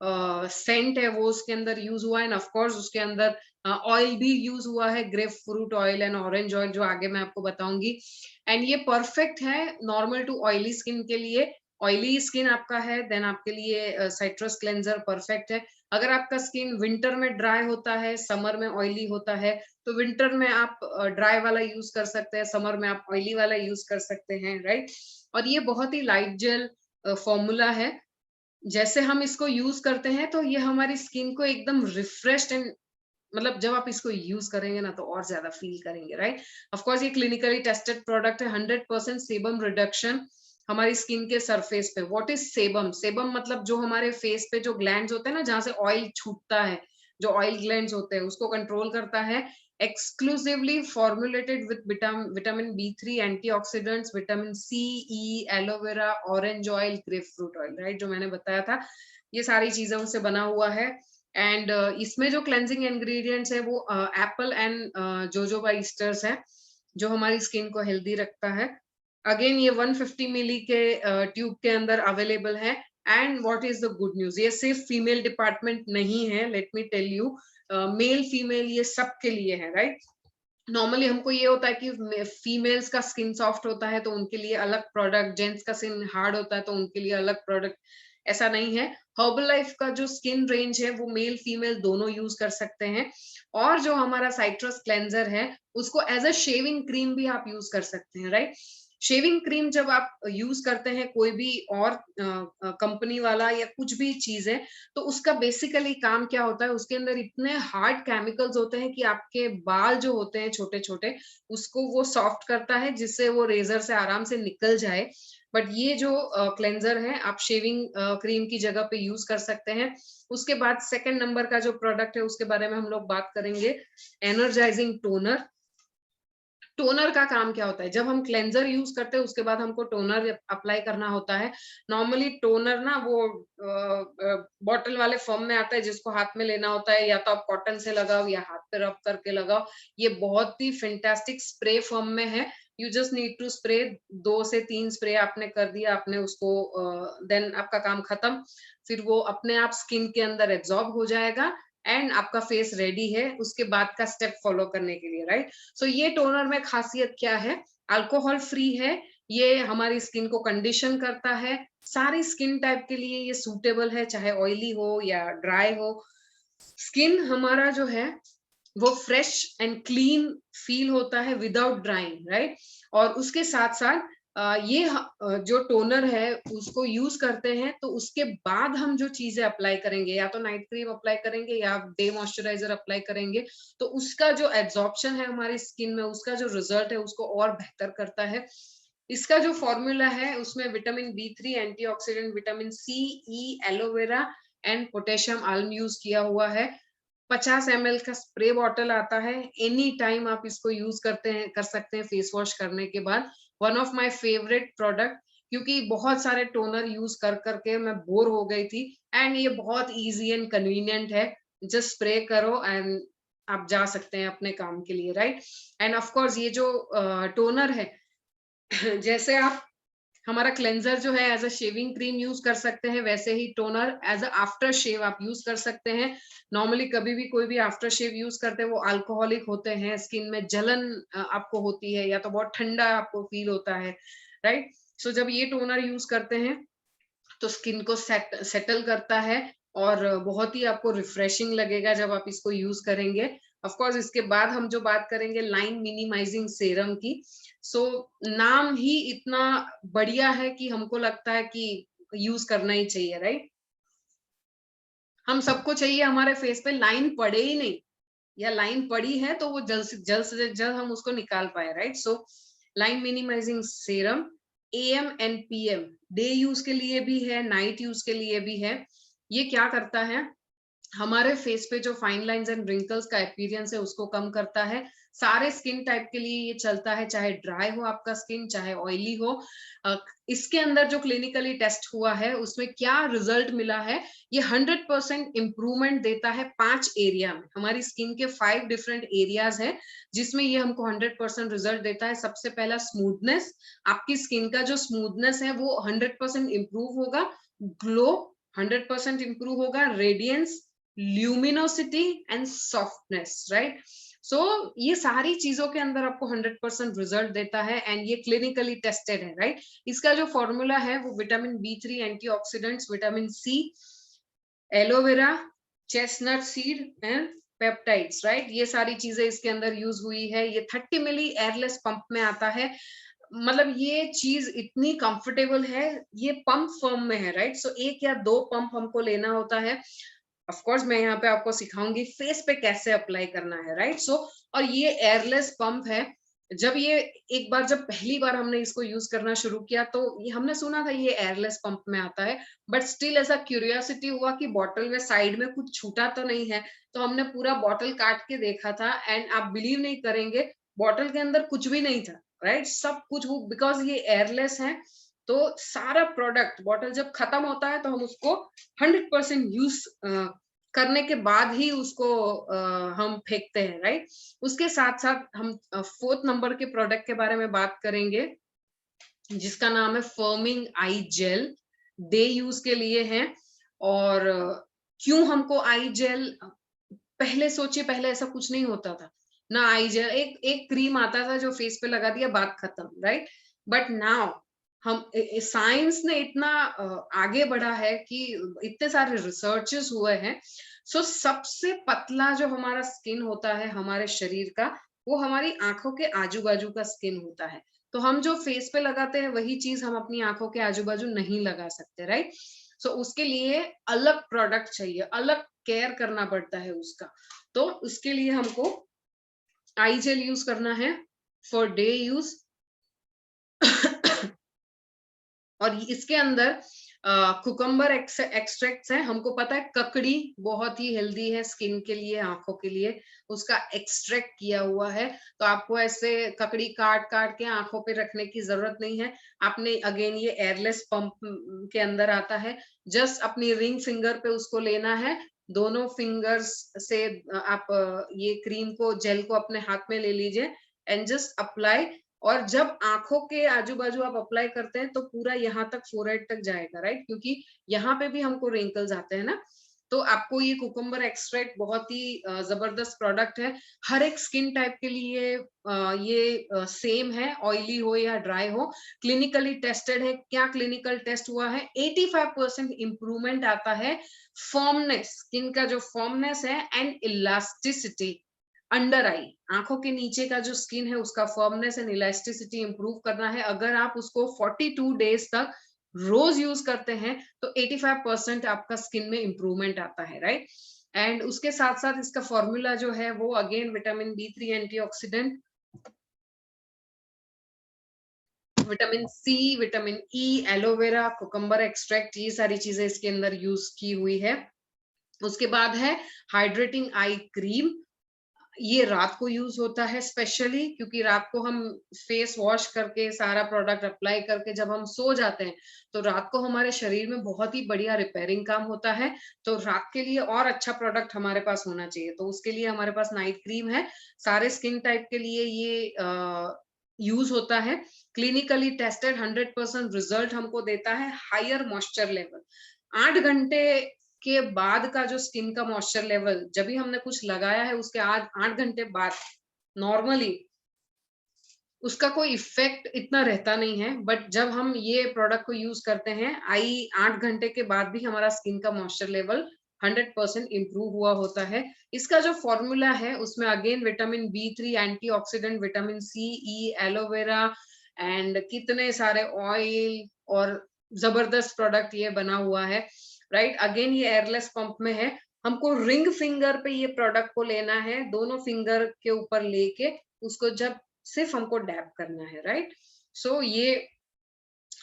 सेंट है वो उसके अंदर यूज हुआ है। ऑफ कोर्स उसके अंदर ऑयल भी यूज हुआ है, grep fruit oil and orange oil, जो आगे मैं आपको बताऊंगी। एंड ये परफेक्ट है नॉर्मल टू ऑयली स्किन के लिए। ऑयली स्किन आपका है देन आपके लिए साइट्रस क्लेंजर परफेक्ट है। अगर आपका स्किन विंटर में ड्राई होता है, समर में ऑयली होता है, तो विंटर में आप ड्राई वाला यूज कर सकते हैं, समर में आप ऑयली वाला यूज कर सकते हैं, राइट? और ये बहुत ही लाइट जेल फॉर्मूला है। जैसे हम इसको यूज करते हैं तो ये हमारी स्किन को एकदम रिफ्रेश्ड एंड मतलब जब आप इसको यूज करेंगे ना तो और ज्यादा फील करेंगे, राइट। ऑफ कोर्स ये क्लिनिकली टेस्टेड प्रोडक्ट है। 100% सेबम रिडक्शन हमारी स्किन के सरफेस पे। What is sebum? सेबम मतलब जो हमारे फेस पे जो ग्लैंड्स होते हैं ना, जहां से ऑयल छूटता है, जो ऑयल ग्लैंड्स होते हैं उसको कंट्रोल करता है। एक्सक्लूसिवली फॉर्मुलेटेड विद विटामिन बी3, antioxidants, vitamin C, E, aloe vera, orange oil, grapefruit oil, right, जो मैंने बताया था। ये सारी चीजों से बना हुआ है। एंड इसमें जो क्लेंजिंग इंग्रेडिएंट्स है वो एप्पल एंड जोजोबा ईस्टर्स है, जो हमारी स्किन को हेल्दी रखता है। अगेन ये 150 मिली के ट्यूब के अंदर अवेलेबल है। And what is the good news, ये सिर्फ फीमेल डिपार्टमेंट नहीं है, let me tell you, male female ये सबके लिए है, राइट। नॉर्मली हमको ये होता है कि फीमेल्स का स्किन सॉफ्ट होता है तो उनके लिए अलग प्रोडक्ट, जेंट्स का स्किन हार्ड होता है तो उनके लिए अलग प्रोडक्ट। ऐसा नहीं है। हर्बल लाइफ का जो स्किन रेंज है वो मेल फीमेल दोनों यूज कर सकते हैं। और जो हमारा साइट्रस क्लेंजर है उसको एज अ शेविंग क्रीम भी आप यूज कर सकते हैं, राइट। शेविंग क्रीम जब आप यूज करते हैं कोई भी और कंपनी वाला या कुछ भी चीज है, तो उसका बेसिकली काम क्या होता है, उसके अंदर इतने हार्ड केमिकल्स होते हैं कि आपके बाल जो होते हैं छोटे छोटे, उसको वो सॉफ्ट करता है जिससे वो रेजर से आराम से निकल जाए। बट ये जो क्लेंजर है आप शेविंग क्रीम की जगह पे यूज कर सकते हैं। उसके बाद सेकंड नंबर का जो प्रोडक्ट है उसके बारे में हम लोग बात करेंगे, एनर्जाइजिंग टोनर। टोनर का काम क्या होता है, जब हम क्लेंजर यूज करते हैं उसके बाद हमको टोनर अप्लाई करना होता है। नॉर्मली टोनर ना वो बॉटल वाले फॉर्म में आता है जिसको हाथ में लेना होता है, या तो आप कॉटन से लगाओ या हाथ पे रब करके लगाओ। ये बहुत ही फैंटास्टिक स्प्रे फॉर्म में है। You just need to spray, 2 से 3 स्प्रे आपने कर दिया, आपने उसको देन आपका काम खत्म। फिर वो अपने आप स्किन के अंदर एब्जॉर्ब हो जाएगा एंड आपका फेस रेडी है उसके बाद का स्टेप फॉलो करने के लिए, राइट। सो ये टोनर में खासियत क्या है, अल्कोहल फ्री है, ये हमारी स्किन को कंडीशन करता है, सारी स्किन टाइप के लिए ये सूटेबल है, चाहे ऑयली हो या ड्राई हो। स्किन हमारा जो है वो फ्रेश एंड क्लीन फील होता है विदाउट ड्राइंग, राइट। और उसके साथ साथ जो टोनर है उसको यूज करते हैं तो उसके बाद हम जो चीजें अप्लाई करेंगे, या तो नाइट क्रीम अप्लाई करेंगे या डे मॉइस्चराइजर अप्लाई करेंगे, तो उसका जो एब्जॉर्प्शन है हमारी स्किन में, उसका जो रिजल्ट है उसको और बेहतर करता है। इसका जो फॉर्मूला है उसमें विटामिन बी3, antioxidant, vitamin C, E, aloe vera and potassium alum use किया हुआ है। 50 ml का स्प्रे बॉटल आता है, एनी टाइम आप इसको यूज कर सकते हैं फेस वॉश करने के बाद। One of my favourite product, क्योंकि बहुत सारे टोनर यूज कर करके मैं बोर हो गई थी, एंड ये बहुत इजी एंड कन्वीनियंट है। जस्ट स्प्रे करो एंड आप जा सकते हैं अपने काम के लिए, राइट। एंड ऑफ कोर्स ये जो टोनर है जैसे आप हमारा क्लेंजर जो है as a shaving cream use कर सकते हैं, वैसे ही toner as a after shave आप यूज कर सकते हैं। नॉर्मली कभी भी कोई भी आफ्टर शेव यूज करते हैं वो अल्कोहलिक होते हैं, स्किन में जलन आपको होती है या तो बहुत ठंडा आपको फील होता है, राइट। सो जब ये टोनर यूज करते हैं तो स्किन को सेटल करता है और बहुत ही आपको रिफ्रेशिंग लगेगा जब आप इसको यूज करेंगे। ऑफ कोर्स इसके बाद हम जो बात करेंगे लाइन मिनिमाइजिंग सेरम की। सो नाम ही इतना बढ़िया है कि हमको लगता है कि यूज करना ही चाहिए, राइट। हम सबको चाहिए हमारे फेस पे लाइन पड़े ही नहीं, या लाइन पड़ी है तो वो जल्द हम उसको निकाल पाए, right. So line minimizing serum AM and PM, day use के लिए भी है, नाइट यूज के लिए भी है। ये क्या करता है, हमारे फेस पे जो फाइन लाइंस एंड रिंकल्स का अपीयरेंस है उसको कम करता है। सारे स्किन टाइप के लिए ये चलता है, चाहे ड्राई हो आपका स्किन, चाहे ऑयली हो। इसके अंदर जो क्लिनिकली टेस्ट हुआ है उसमें क्या रिजल्ट मिला है, ये 100% इम्प्रूवमेंट देता है 5 एरिया में। हमारी स्किन के 5 डिफरेंट एरियाज है जिसमें ये हमको 100% रिजल्ट देता है। सबसे पहला स्मूथनेस, आपकी स्किन का जो स्मूथनेस है वो 100% इम्प्रूव होगा। ग्लो 100% इम्प्रूव होगा। Radiance, luminosity and softness, right. So ये सारी चीजों के अंदर आपको 100% रिजल्ट देता है एंड ये क्लिनिकली टेस्टेड है, राइट। इसका जो फॉर्मूला है वो विटामिन बी3, antioxidants, vitamin C, aloe vera, chestnut seed and peptides, right. ये सारी चीजें इसके अंदर यूज हुई है। ये 30 मिली एयरलेस पंप में आता है। मतलब ये चीज इतनी कंफर्टेबल है, ये पंप फॉर्म में है, राइट? सो एक या दो पंप हमको लेना होता है। ऑफ कोर्स मैं यहाँ पे आपको सिखाऊंगी फेस पे कैसे अप्लाई करना है, राइट? सो और ये एयरलेस पंप है। जब ये एक बार जब पहली बार हमने इसको यूज करना शुरू किया तो ये हमने सुना था ये एयरलेस पंप में आता है, बट स्टिल ऐसा क्यूरियोसिटी हुआ कि बॉटल में साइड में कुछ छूटा तो नहीं है। तो हमने पूरा बॉटल काट के देखा था एंड आप बिलीव नहीं करेंगे, बॉटल के अंदर कुछ भी नहीं था, राइट? सब कुछ वो, बिकॉज ये एयरलेस है तो सारा प्रोडक्ट बॉटल जब खत्म होता है तो हम उसको 100% यूज करने के बाद ही उसको हम फेंकते हैं, राइट? उसके साथ साथ हम 4th नंबर के प्रोडक्ट के बारे में बात करेंगे जिसका नाम है फर्मिंग आई जेल। डे यूज के लिए है। और क्यों हमको आई जेल, पहले सोचिए, पहले ऐसा कुछ नहीं होता था ना। आई जेल एक एक क्रीम आता था जो फेस पे लगा दिया, बात खत्म, राइट? बट नाउ हम साइंस ने इतना आगे बढ़ा है कि इतने सारे रिसर्चेस हुए हैं। सो सबसे पतला जो हमारा स्किन होता है हमारे शरीर का, वो हमारी आंखों के आजू बाजू का स्किन होता है। तो हम जो फेस पे लगाते हैं वही चीज हम अपनी आंखों के आजू बाजू नहीं लगा सकते, राइट? सो उसके लिए अलग प्रोडक्ट चाहिए, अलग केयर करना पड़ता है उसका। तो उसके लिए हमको आई जेल यूज करना है फॉर डे यूज। और इसके अंदर कुकम्बर एक्सट्रैक्ट्स हैं। हमको पता है ककड़ी बहुत ही हेल्दी है स्किन के लिए, आंखों के लिए, उसका एक्सट्रैक्ट किया हुआ है। तो आपको ऐसे ककड़ी काट काट के आंखों पे रखने की जरूरत नहीं है। आपने अगेन ये एयरलेस पंप के अंदर आता है, जस्ट अपनी रिंग फिंगर पे उसको लेना है। दोनों फिंगर्स से आप ये क्रीम को, जेल को अपने हाथ में ले लीजिए एंड जस्ट अप्लाई। और जब आंखों के आजू बाजू आप अप्लाई करते हैं तो पूरा यहाँ तक, फोरहेड तक जाएगा, राइट? क्योंकि यहाँ पे भी हमको रिंकल्स आते हैं ना। तो आपको ये कुकुम्बर एक्सट्रैक्ट बहुत ही जबरदस्त प्रोडक्ट है। हर एक स्किन टाइप के लिए ये सेम है, ऑयली हो या ड्राई हो। क्लिनिकली टेस्टेड है। क्या क्लिनिकल टेस्ट हुआ है? 85% इंप्रूवमेंट आता है फॉर्मनेस, स्किन का जो फॉर्मनेस है एंड इलास्टिसिटी। अंडर आई, आंखों के नीचे का जो स्किन है उसका फर्मनेस एंड इलास्टिसिटी इंप्रूव करना है। अगर आप उसको 42 डेज तक रोज यूज करते हैं तो 85% आपका स्किन में इंप्रूवमेंट आता है, राइट? एंड उसके साथ साथ इसका फॉर्मूला जो है वो again vitamin B3 antioxidant, vitamin C, vitamin E, aloe vera, cucumber extract, ये सारी चीजें इसके अंदर यूज की हुई है। उसके बाद है हाइड्रेटिंग आई क्रीम। ये रात को यूज होता है स्पेशली, क्योंकि रात को हम फेस वॉश करके सारा प्रोडक्ट अप्लाई करके जब हम सो जाते हैं तो रात को हमारे शरीर में बहुत ही बढ़िया रिपेयरिंग काम होता है। तो रात के लिए और अच्छा प्रोडक्ट हमारे पास होना चाहिए, तो उसके लिए हमारे पास नाइट क्रीम है। सारे स्किन टाइप के लिए ये यूज होता है। क्लिनिकली टेस्टेड, 100% रिजल्ट हमको देता है। हायर मॉइस्चर लेवल, 8 घंटे के बाद का जो स्किन का मॉइस्चर लेवल, जब भी हमने कुछ लगाया है उसके आज 8 घंटे बाद नॉर्मली उसका कोई इफेक्ट इतना रहता नहीं है। बट जब हम ये प्रोडक्ट को यूज करते हैं, 8 घंटे के बाद भी हमारा स्किन का मॉइस्चर लेवल 100% इंप्रूव हुआ होता है। इसका जो फॉर्मूला है उसमें again vitamin B3 antioxidant, vitamin C, E, aloe vera and कितने सारे ऑयल और जबरदस्त प्रोडक्ट ये बना हुआ है, राइट? अगेन ये एयरलेस पंप में है। हमको रिंग फिंगर पे ये प्रोडक्ट को लेना है, दोनों फिंगर के ऊपर लेके उसको जब सिर्फ हमको डैप करना है, राइट? सो ये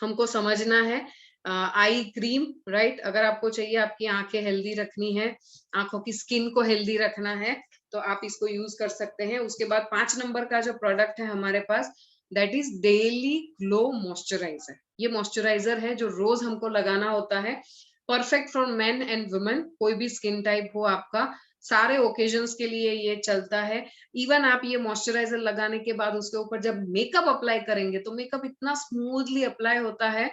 हमको समझना है। Eye cream, right? अगर आपको चाहिए आपकी आंखें हेल्दी रखनी है, आंखों की स्किन को हेल्दी रखना है, तो आप इसको यूज कर सकते हैं। उसके बाद 5 नंबर का जो प्रोडक्ट है हमारे पास, that is daily glow moisturiser. ये मॉइस्चराइजर है जो रोज हमको लगाना होता है। Perfect for men and women, कोई भी स्किन टाइप हो आपका, सारे ओकेजन्स के लिए ये चलता है। इवन आप ये मॉइस्चराइजर लगाने के बाद उसके ऊपर जब मेकअप अप्लाई करेंगे तो मेकअप इतना स्मूथली अप्लाई होता है,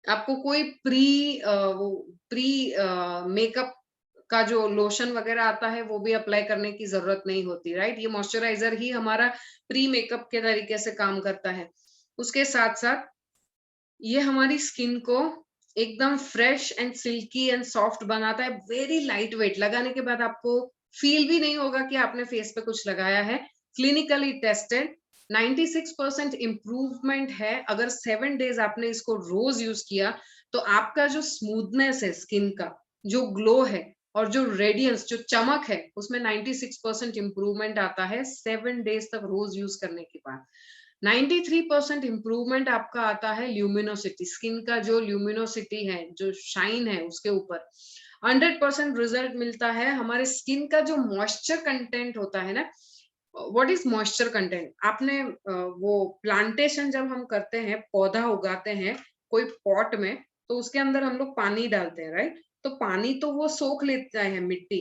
आपको कोई प्री मेकअप का जो लोशन वगैरह आता है वो भी अप्लाई करने की जरूरत नहीं होती, राइट? ये मॉइस्चराइजर ही हमारा प्री मेकअप के तरीके से काम करता है। उसके साथ साथ ये हमारी स्किन को एकदम fresh and silkie and soft बनाता है। वेरी लाइट वेट, लगाने के बाद आपको फील भी नहीं होगा कि आपने फेस पे कुछ लगाया है। क्लिनिकली टेस्टेड, 96% इम्प्रूवमेंट है। अगर 7 डेज आपने इसको रोज यूज किया तो आपका जो स्मूथनेस है स्किन का, जो ग्लो है और जो रेडियंस, जो चमक है, उसमें 96% इम्प्रूवमेंट आता है 7 डेज तक रोज यूज करने के बाद। 93% इम्प्रूवमेंट आपका आता है ल्यूमिनोसिटी, स्किन का जो ल्यूमिनोसिटी है, जो शाइन है उसके ऊपर। 100% रिजल्ट मिलता है। हमारे स्किन का जो मॉइस्चर कंटेंट होता है ना, व्हाट इज मॉइस्चर कंटेंट, आपने वो प्लांटेशन जब हम करते हैं, पौधा उगाते हैं कोई पॉट में, तो उसके अंदर हम लोग पानी डालते हैं, राइट? तो पानी तो वो सोख लेता है मिट्टी,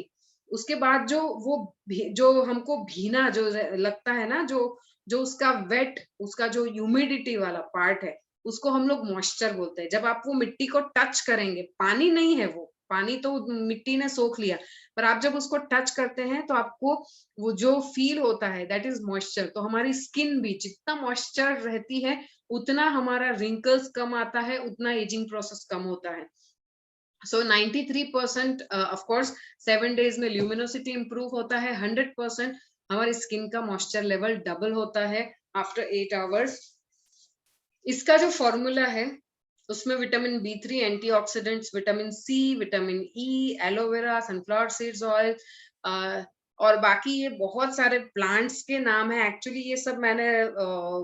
उसके बाद जो वो जो हमको भीना जो लगता है ना, जो जो उसका वेट, उसका जो ह्यूमिडिटी वाला पार्ट है, उसको हम लोग मॉइस्चर बोलते हैं। जब आप वो मिट्टी को टच करेंगे, पानी नहीं है वो, पानी तो मिट्टी ने सोख लिया, पर आप जब उसको टच करते हैं तो आपको वो जो फील होता है, दैट इज मॉइस्चर। तो हमारी स्किन भी जितना मॉइस्चर रहती है, उतना हमारा रिंकल्स कम आता है, उतना एजिंग प्रोसेस कम होता है। सो 93% ऑफ कोर्स 7 डेज में ल्यूमिनोसिटी इंप्रूव होता है। 100% हमारी स्किन का मॉइस्चर लेवल डबल होता है आफ्टर 8 आवर्स। इसका जो फॉर्मूला है, उसमें vitamin B3, antioxidants, vitamin C, vitamin E, aloe vera, sunflower seeds oil, और बाकी ये बहुत सारे प्लांट्स के नाम है। एक्चुअली ये सब मैंने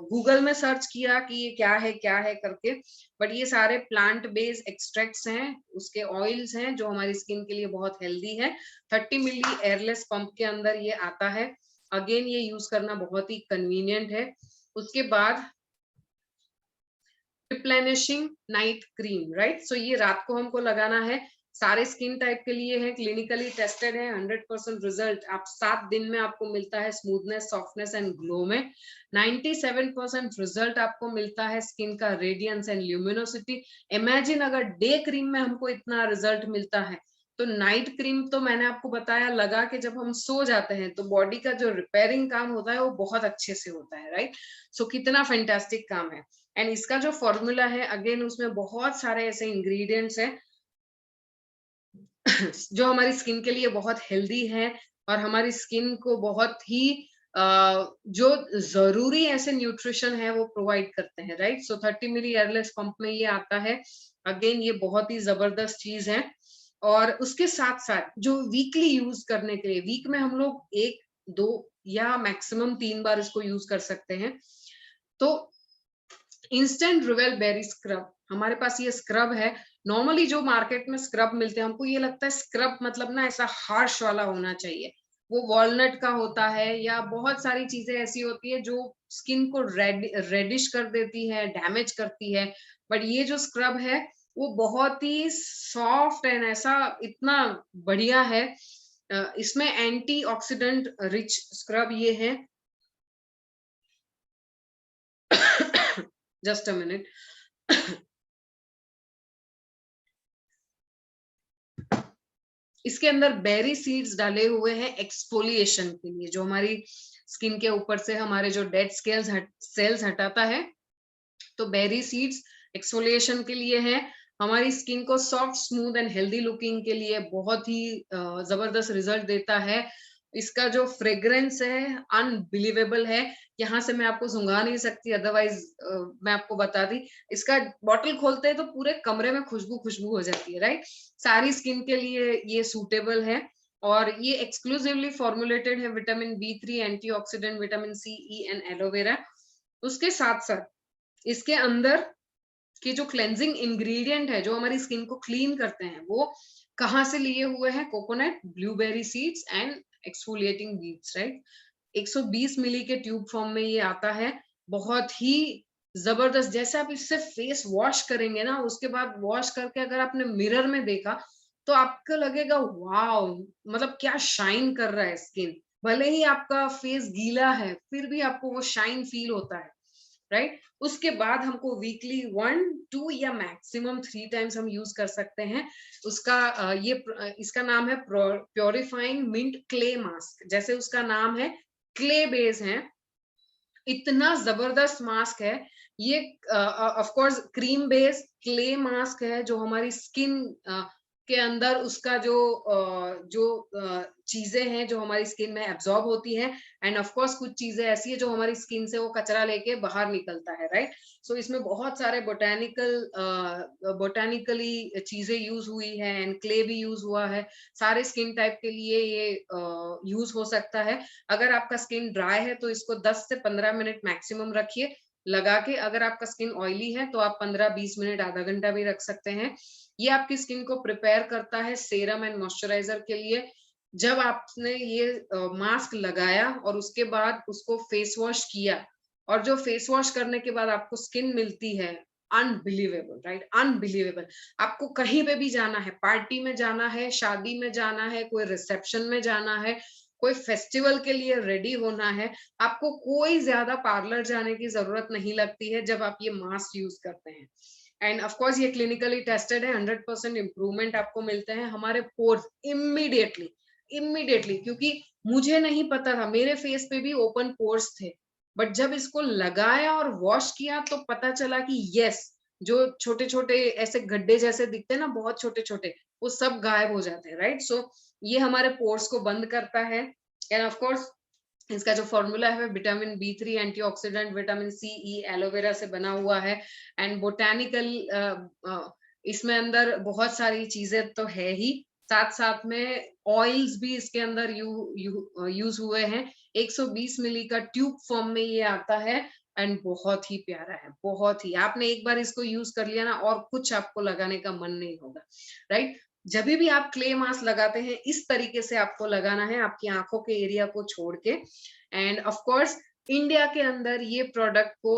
गूगल में सर्च किया कि ये क्या है करके, बट ये सारे प्लांट बेस्ड एक्सट्रैक्ट्स हैं, उसके ऑयल्स हैं जो हमारी स्किन के लिए बहुत हेल्दी है। 30 मिली एयरलेस पंप के अंदर ये आता है। अगेन ये यूज करना बहुत ही कन्वीनियंट है। उसके बाद replenishing night cream, right? So ये रात को हमको लगाना है। सारे स्किन टाइप के लिए है, क्लिनिकली टेस्टेड है। 100% रिजल्ट आप 7 दिन में आपको मिलता है, स्मूथनेस, सॉफ्टनेस एंड ग्लो में। 97% रिजल्ट आपको मिलता है स्किन का रेडियंस एंड ल्यूमिनोसिटी। इमेजिन अगर डे क्रीम में हमको इतना रिजल्ट मिलता है, तो नाइट क्रीम तो मैंने आपको बताया, लगा के जब हम सो जाते हैं तो बॉडी का जो रिपेयरिंग काम होता है वो बहुत अच्छे से होता है, राइट? सो कितना फैंटास्टिक काम है। एंड इसका जो फॉर्मूला है, अगेन उसमें बहुत सारे ऐसे इंग्रेडिएंट्स हैं जो हमारी स्किन के लिए बहुत हेल्दी है और हमारी स्किन को बहुत ही जो जरूरी ऐसे न्यूट्रिशन है वो प्रोवाइड करते हैं, राइट? सो 30 मिली एयरलेस पंप में ये आता है। अगेन ये बहुत ही जबरदस्त चीज है। और उसके साथ साथ जो वीकली यूज करने के लिए, वीक में हम लोग 1, 2 या मैक्सिमम 3 बार इसको यूज कर सकते हैं। तो इंस्टेंट रिवेल बेरी स्क्रब, हमारे पास ये स्क्रब है। नॉर्मली जो मार्केट में स्क्रब मिलते हैं, हमको ये लगता है स्क्रब मतलब ना ऐसा हार्श वाला होना चाहिए, वो वॉलनट का होता है या बहुत सारी चीजें ऐसी होती है जो स्किन को रेडिश कर देती है, डैमेज करती है। बट ये जो स्क्रब है वो बहुत ही सॉफ्ट एंड ऐसा इतना बढ़िया है। इसमें एंटीऑक्सीडेंट रिच स्क्रब ये है। Just a minute. इसके अंदर बेरी सीड्स डाले हुए हैं एक्सफोलिएशन के लिए, जो हमारी स्किन के ऊपर से हमारे जो डेड सेल्स हटाता है। तो बेरी सीड्स एक्सफोलिएशन के लिए है, हमारी स्किन को soft, smooth and healthy looking के लिए बहुत ही जबरदस्त रिजल्ट देता है। इसका जो फ्रेग्रेंस है अनबिलीवेबल है, यहाँ से मैं आपको सुंघा नहीं सकती, अदरवाइज मैं आपको बता दी। इसका बॉटल खोलते हैं तो पूरे कमरे में खुशबू खुशबू हो जाती है, राइट? सारी स्किन के लिए ये सूटेबल है। और ये एक्सक्लूसिवली फॉर्मुलेटेड है vitamin B3, antioxidant, vitamin C, E and aloe vera. उसके साथ साथ इसके अंदर के जो क्लेंजिंग इंग्रेडिएंट है, जो हमारी स्किन को क्लीन करते हैं, वो कहाँ से लिए हुए हैं? Coconut, blueberry seeds and exfoliating beads, right? 120 ml के ट्यूब फॉर्म में ये आता है। बहुत ही जबरदस्त। जैसे आप इससे फेस वॉश करेंगे ना, उसके बाद वॉश करके अगर आपने मिरर में देखा तो आपको लगेगा वाओ, मतलब क्या शाइन कर रहा है स्किन। भले ही आपका फेस गीला है, फिर भी आपको वो शाइन फील होता है, राइट? उसके बाद हमको वीकली 1, 2 या मैक्सिमम 3 टाइम्स हम यूज कर सकते हैं। उसका इसका नाम है प्योरिफाइंग मिंट क्ले मास्क। जैसे उसका नाम है, क्ले बेस है, इतना जबरदस्त मास्क है ये। Of course cream base clay mask है जो हमारी स्किन के अंदर उसका जो चीजें हैं जो हमारी स्किन में एब्जॉर्ब होती हैं, एंड ऑफ कोर्स कुछ चीजें ऐसी है जो हमारी स्किन से वो कचरा लेके बाहर निकलता है, राइट। सो इसमें बहुत सारे बोटानिकली चीजें यूज हुई है, एंड क्ले भी यूज हुआ है। सारे स्किन टाइप के लिए ये यूज हो सकता है। अगर आपका स्किन ड्राई है तो इसको 10 से 15 मिनट मैक्सिमम रखिए लगा के। अगर आपका स्किन ऑयली है तो आप 15-20 मिनट, आधा घंटा भी रख सकते हैं। ये आपकी स्किन को प्रिपेयर करता है सेरम एंड मॉइस्चराइजर के लिए। जब आपने ये मास्क लगाया और उसके बाद उसको फेस वॉश किया, और जो फेस वॉश करने के बाद आपको स्किन मिलती है, अनबिलीवेबल, राइट, अनबिलीवेबल। आपको कहीं पे भी जाना है, पार्टी में जाना है, शादी में जाना है, कोई रिसेप्शन में जाना है, कोई फेस्टिवल के लिए रेडी होना है, आपको कोई ज्यादा पार्लर जाने की जरूरत नहीं लगती है जब आप ये मास्क यूज करते हैं। एंड ऑफ कोर्स ये क्लिनिकली टेस्टेड है, 100% इंप्रूवमेंट आपको मिलते हैं हमारे पोर्स इमीडिएटली, क्योंकि मुझे नहीं पता था, मेरे फेस पे भी ओपन पोर्स थे, बट जब इसको लगाया और वॉश किया तो पता चला कि यस, जो छोटे छोटे ऐसे गड्ढे जैसे दिखते हैं ना, बहुत छोटे छोटे, वो सब गायब हो जाते हैं, राइट। सो ये हमारे पोर्स को बंद करता है। एंड ऑफ कोर्स इसका जो फॉर्मूला है vitamin B3 antioxidant, vitamin C, E aloe vera से बना हुआ है। एंड बोटैनिकल इसमें अंदर बहुत सारी चीजें तो है ही, साथ साथ में ऑयल्स भी इसके अंदर यूज हुए हैं। 120 मिली का ट्यूब फॉर्म में ये आता है, एंड बहुत ही प्यारा है, बहुत ही। आपने एक बार इसको यूज कर लिया ना, और कुछ आपको लगाने का मन नहीं होगा, राइट। जब भी आप क्ले मास्क लगाते हैं, इस तरीके से आपको लगाना है, आपकी आंखों के एरिया को छोड़ के। एंड ऑफ कोर्स इंडिया के अंदर ये प्रोडक्ट को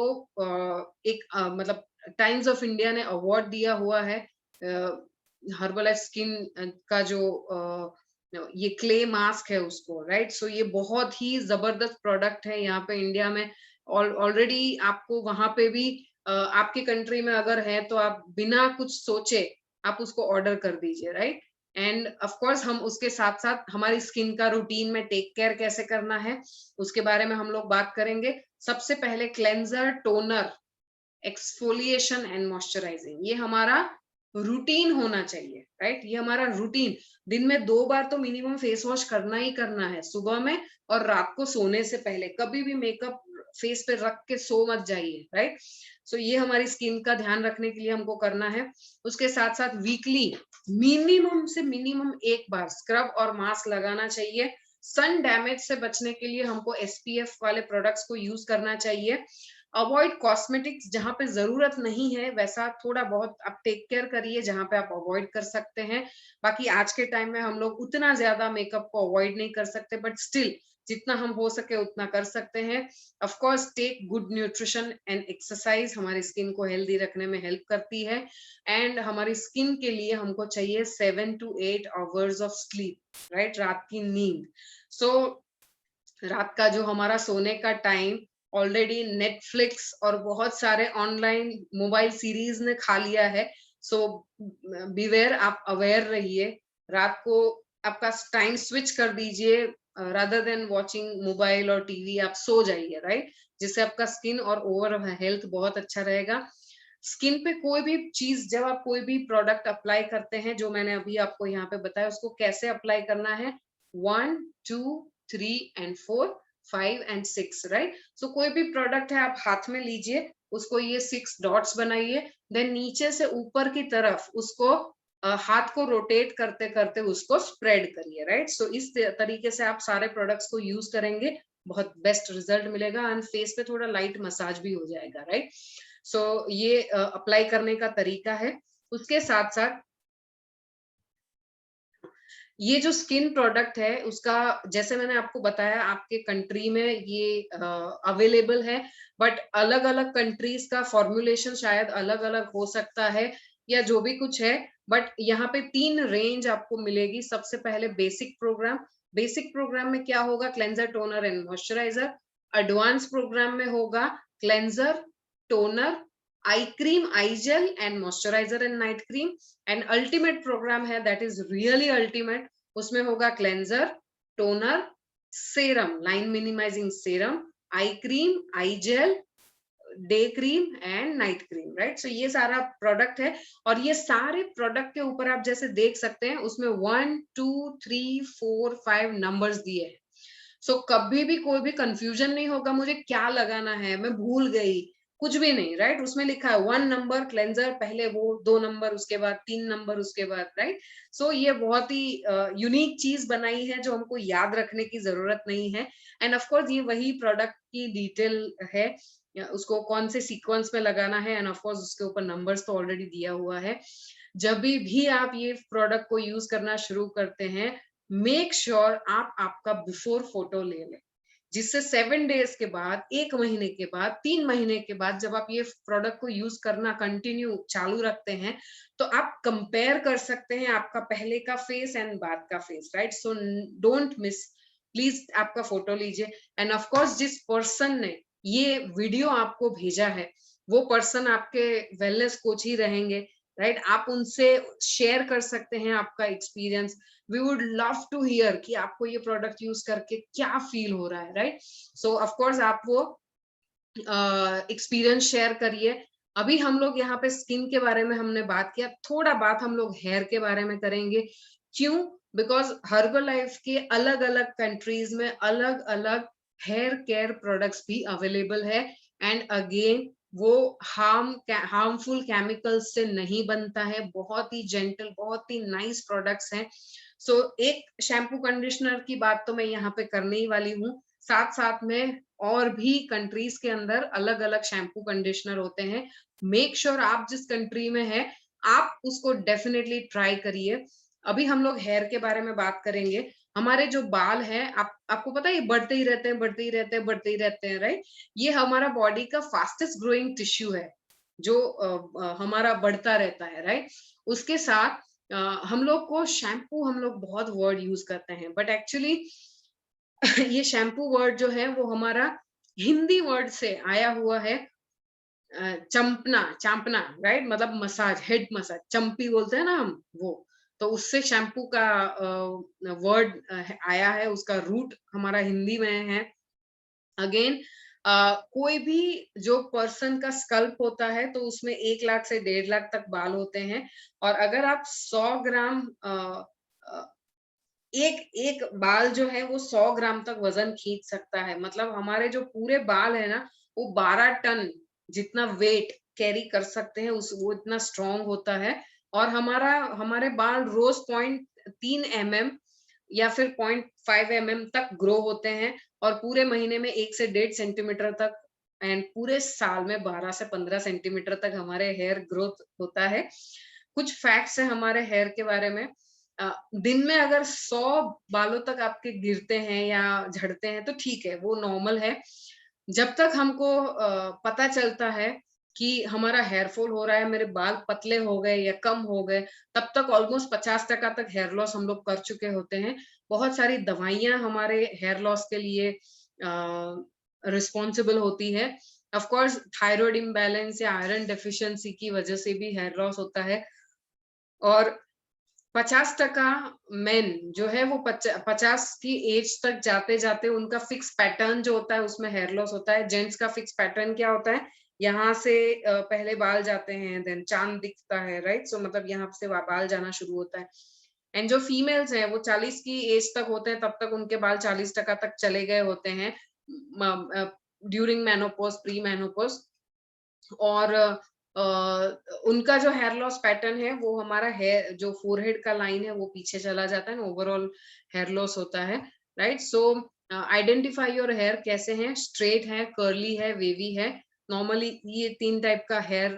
एक मतलब टाइम्स ऑफ इंडिया ने अवार्ड दिया हुआ है। हर्बलाइफ स्किन का जो ये क्ले मास्क है उसको, राइट। सो ये बहुत ही जबरदस्त प्रोडक्ट है यहाँ पे इंडिया में। ऑलरेडी आपको वहां पे भी आपकी कंट्री में अगर है तो आप बिना कुछ सोचे आप उसको ऑर्डर कर दीजिए, राइट। एंड ऑफ कोर्स हम उसके साथ साथ हमारी स्किन का रूटीन में टेक केयर कैसे करना है उसके बारे में हम लोग बात करेंगे। सबसे पहले cleanser, toner, exfoliation and moisturising, ये हमारा रूटीन होना चाहिए, राइट। ये हमारा रूटीन, दिन में 2 बार तो मिनिमम फेस वॉश करना ही करना है, सुबह में और रात को सोने से पहले। कभी भी मेकअप फेस पे रख के सो मत जाइए, राइट। सो ये हमारी स्किन का ध्यान रखने के लिए हमको करना है। उसके साथ साथ वीकली मिनिमम से मिनिमम 1 बार स्क्रब और मास्क लगाना चाहिए। सन डैमेज से बचने के लिए हमको SPF वाले प्रोडक्ट्स को यूज करना चाहिए। अवॉइड कॉस्मेटिक्स, जहां पे जरूरत नहीं है वैसा थोड़ा बहुत आप टेक केयर करिए, जहां पे आप अवॉइड कर सकते हैं। बाकी आज के टाइम में हम लोग उतना ज्यादा मेकअप को अवॉइड नहीं कर सकते, बट स्टिल जितना हम हो सके उतना कर सकते हैं। Of course take good nutrition and exercise हमारी स्किन को हेल्दी रखने में हेल्प करती है। एंड हमारी स्किन के लिए हमको चाहिए 7 to 8 hours of sleep, right, रात की नींद। सो रात का जो हमारा सोने का टाइम ऑलरेडी नेटफ्लिक्स और बहुत सारे ऑनलाइन मोबाइल सीरीज ने खा लिया है। सो बीवेयर, आप अवेयर रहिए। रात को आपका टाइम स्विच कर दीजिए, रादर देन वॉचिंग मोबाइल और टीवी आप सो जाइए, राइट, जिससे आपका स्किन और ओवरऑल हेल्थ बहुत अच्छा रहेगा। स्किन पे कोई भी चीज, जब आप कोई भी प्रोडक्ट अप्लाई करते हैं, जो मैंने अभी आपको यहाँ पे बताया, उसको कैसे अप्लाई करना है, 1 2 3 and 4 5 and 6, राइट। सो कोई भी प्रोडक्ट है आप हाथ में लीजिए, उसको ये 6 डॉट्स बनाइए, देन नीचे से ऊपर की तरफ उसको हाथ को रोटेट करते करते उसको स्प्रेड करिए, राइट। सो इस तरीके से आप सारे प्रोडक्ट्स को यूज करेंगे, बहुत बेस्ट रिजल्ट मिलेगा, एंड फेस पे थोड़ा लाइट मसाज भी हो जाएगा, राइट। सो ये अप्लाई करने का तरीका है। उसके साथ साथ ये जो स्किन प्रोडक्ट है उसका, जैसे मैंने आपको बताया, आपके कंट्री में ये अवेलेबल है, बट अलग अलग कंट्रीज का फॉर्मुलेशन शायद अलग अलग हो सकता है, या जो भी कुछ है। बट यहाँ पे 3 रेंज आपको मिलेगी। सबसे पहले बेसिक प्रोग्राम में क्या होगा, cleanser, toner and moisturiser. Advance programme में होगा cleanser, toner, eye cream, eye gel and moisturiser and night cream. And ultimate programme है, दैट इज रियली अल्टीमेट, उसमें होगा cleanser, toner, serum, line minimising serum, eye cream, eye gel, day cream and night cream, right. So ये सारा product है और ये सारे product के ऊपर आप जैसे देख सकते हैं उसमें 1 2 3 4 5 नंबर्स दिए हैं। सो कभी भी कोई भी कंफ्यूजन नहीं होगा मुझे क्या लगाना है, मैं भूल गई, कुछ भी नहीं, राइट। उसमें लिखा है 1 नंबर क्लेंजर, पहले वो 2 नंबर, उसके बाद 3 नंबर, उसके बाद, राइट। सो ये बहुत ही यूनिक चीज बनाई है जो हमको याद रखने की जरूरत नहीं है। एंड ऑफ कोर्स ये वही प्रोडक्ट की डिटेल है, उसको कौन से सीक्वेंस में लगाना है, एंड ऑफ कोर्स उसके ऊपर नंबर्स तो ऑलरेडी दिया हुआ है। जब भी आप ये प्रोडक्ट को यूज करना शुरू करते हैं, मेक श्योर आप आपका बिफोर फोटो ले लें, जिससे 7 डेज के बाद, 1 महीने के बाद, 3 महीने के बाद जब आप ये प्रोडक्ट को यूज करना कंटिन्यू चालू रखते हैं तो आप कंपेयर कर सकते हैं आपका पहले का फेस एंड बाद का face, right. So don't miss, please आपका फोटो लीजिए। एंड ऑफ कोर्स जिस पर्सन ने ये वीडियो आपको भेजा है वो पर्सन आपके वेलनेस कोच ही रहेंगे, राइट। आप उनसे शेयर कर सकते हैं आपका experience. We would love to hear कि आपको ये प्रोडक्ट यूज करके क्या फील हो रहा है, राइट। सो ऑफ कोर्स आप वो एक्सपीरियंस शेयर करिए। अभी हम लोग यहाँ पे स्किन के बारे में हमने बात किया, थोड़ा बात हम लोग हेयर के बारे में करेंगे। क्यों? बिकॉज हर्बल लाइफ के अलग अलग कंट्रीज में अलग अलग हेयर केयर प्रोडक्ट्स भी अवेलेबल है। एंड अगेन वो हार्मफुल केमिकल्स से नहीं बनता है, बहुत ही जेंटल, बहुत ही नाइस प्रोडक्ट्स हैं। सो एक शैम्पू कंडीशनर की बात तो मैं यहाँ पे करने ही वाली हूँ, साथ साथ में और भी कंट्रीज के अंदर अलग अलग शैम्पू कंडीशनर होते हैं। मेक श्योर आप जिस कंट्री में है आप उसको डेफिनेटली ट्राई करिए। अभी हम लोग हेयर के बारे में बात करेंगे। हमारे जो बाल हैं, आपको पता है ये बढ़ते ही रहते हैं, बढ़ते ही रहते हैं, बढ़ते ही रहते हैं, राइट। ये हमारा बॉडी का फास्टेस्ट ग्रोइंग टिश्यू है जो हमारा बढ़ता रहता है, राइट। उसके साथ हम लोग को शैम्पू, हम लोग बहुत वर्ड यूज करते हैं बट एक्चुअली ये शैम्पू वर्ड जो है वो हमारा हिंदी वर्ड से आया हुआ है। चंपना, चांपना, राइट, मतलब मसाज, हेड मसाज, चंपी बोलते हैं ना हम, वो। तो उससे शैम्पू का वर्ड आया है, उसका रूट हमारा हिंदी में है। अगेन कोई भी जो पर्सन का स्कल्प होता है तो उसमें 1 लाख से 1.5 लाख तक बाल होते हैं। और अगर आप 100 ग्राम एक एक बाल जो है वो 100 ग्राम तक वजन खींच सकता है। मतलब हमारे जो पूरे बाल है ना वो 12 टन जितना वेट कैरी कर सकते हैं, उस वो इतना स्ट्रांग होता है। और हमारे बाल रोज 0.3 mm या फिर 0.5 mm तक ग्रो होते हैं और पूरे महीने में 1 से 1.5 सेंटीमीटर तक एंड पूरे साल में 12 से 15 सेंटीमीटर तक हमारे हेयर ग्रोथ होता है। कुछ फैक्ट्स है हमारे हेयर के बारे में। दिन में अगर 100 बालों तक आपके गिरते हैं या झड़ते हैं तो ठीक है, वो नॉर्मल है। जब तक हमको पता चलता है कि हमारा हेयर फॉल हो रहा है, मेरे बाल पतले हो गए या कम हो गए, तब तक ऑलमोस्ट 50% तक हेयर लॉस हम लोग कर चुके होते हैं। बहुत सारी दवाइयां हमारे हेयर लॉस के लिए रिस्पॉन्सिबल होती है। ऑफ कोर्स थायराइड इम्बैलेंस या आयरन डेफिशिएंसी की वजह से भी हेयर लॉस होता है। और 50% मेन जो है वो 50 की एज तक जाते जाते उनका फिक्स पैटर्न जो होता है उसमें हेयर लॉस होता है। जेंट्स का फिक्स पैटर्न क्या होता है, यहाँ से पहले बाल जाते हैं, देन चांद दिखता है, राइट। सो मतलब यहाँ से बाल जाना शुरू होता है। एंड जो फीमेल्स हैं वो 40 की एज तक होते हैं, तब तक उनके बाल 40% तक चले गए होते हैं ड्यूरिंग मेनोपॉज, प्री मेनोपॉज। और उनका जो हेयर लॉस पैटर्न है वो हमारा हेयर जो फोरहेड का लाइन है वो पीछे चला जाता है, ओवरऑल हेयर लॉस होता है, right. So identify your hair कैसे है, स्ट्रेट है, कर्ली है, वेवी है। नॉर्मली ये 3 टाइप का हेयर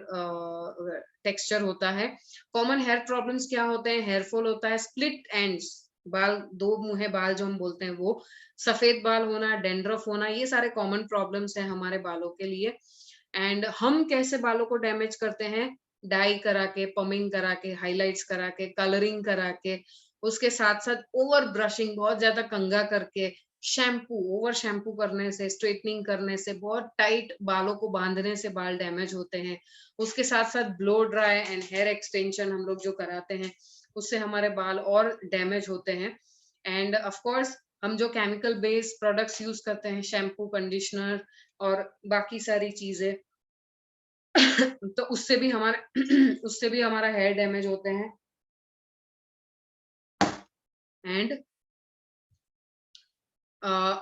टेक्सचर होता है। कॉमन हेयर प्रॉब्लम्स क्या होते हैं, हेयर फॉल होता है, स्प्लिट एंड्स, बाल दो मुंहे बाल जो हम बोलते हैं वो, सफेद बाल होना, डेंड्रफ होना, ये सारे कॉमन प्रॉब्लम्स हैं हमारे बालों के लिए। एंड हम कैसे बालों को डैमेज करते हैं, डाई करा के, पमिंग करा के, हाइलाइट्स करा के, कलरिंग करा के, उसके साथ साथ ओवर ब्रशिंग, बहुत ज्यादा कंघा करके, शैम्पू ओवर शैम्पू करने से, स्ट्रेटनिंग करने से, बहुत टाइट बालों को बांधने से बाल डैमेज होते हैं। उसके साथ साथ blow dry and hair extension हम लोग जो कराते हैं उससे हमारे बाल और डैमेज होते हैं। एंड ऑफ कोर्स हम जो केमिकल बेस्ड प्रोडक्ट्स यूज करते हैं, शैम्पू, कंडीशनर और बाकी सारी चीजें, तो उससे भी हमारा उससे भी हमारा हेयर डैमेज होते हैं। एंड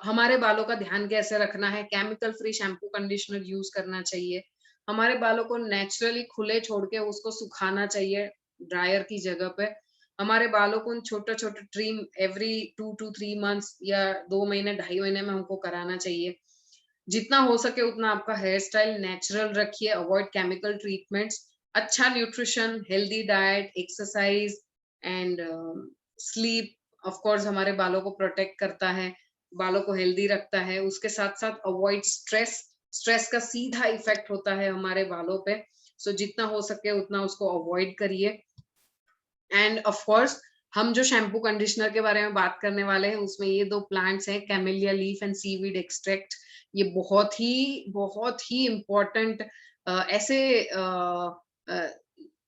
हमारे बालों का ध्यान कैसे रखना है, chemical free shampoo conditioner use करना चाहिए। हमारे बालों को नेचुरली खुले छोड़ के उसको सुखाना चाहिए ड्रायर की जगह पे। हमारे बालों को छोटे छोटे ट्रिम एवरी 2 to 3 months या 2 महीने 2.5 महीने में हमको कराना चाहिए। जितना हो सके उतना आपका हेयर स्टाइल नेचुरल रखिए, अवॉइड केमिकल ट्रीटमेंट्स। अच्छा nutrition, healthy diet, exercise and sleep of course हमारे बालों को प्रोटेक्ट करता है, बालों को हेल्दी रखता है। उसके साथ-साथ अवॉइड स्ट्रेस, स्ट्रेस का सीधा इफेक्ट होता है हमारे बालों पे। सो जितना हो सके उतना उसको अवॉइड करिए। एंड ऑफ कोर्स हम जो शैम्पू कंडीशनर के बारे में बात करने वाले हैं उसमें ये 2 प्लांट्स हैं, camellia leaf and seaweed extract. ये बहुत ही इम्पोर्टेंट ऐसे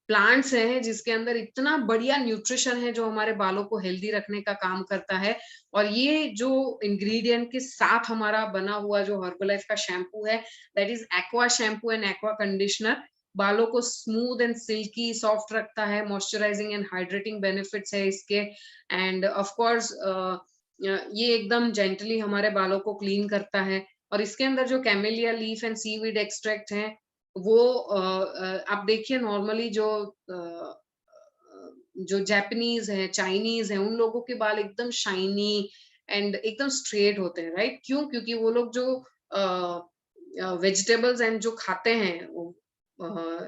प्लांट्स हैं जिसके अंदर इतना बढ़िया न्यूट्रिशन है जो हमारे बालों को हेल्दी रखने का काम करता है। और ये जो इंग्रेडिएंट के साथ हमारा बना हुआ जो हर्बलाइफ का शैम्पू है, that is aqua shampoo and aqua conditioner. बालों को स्मूथ एंड सिल्की सॉफ्ट रखता है, मॉइस्चराइजिंग एंड हाइड्रेटिंग बेनिफिट्स है इसके। एंड ऑफ कोर्स ये एकदम जेंटली हमारे बालों को क्लीन करता है। और इसके अंदर जो camellia leaf and seaweed extract है वो आप देखिए नॉर्मली जो जापानीज है, चाइनीज है, उन लोगों के बाल एकदम शाइनी एंड एकदम स्ट्रेट होते हैं, राइट? क्यों? क्योंकि वो लोग जो वेजिटेबल्स एंड जो खाते हैं,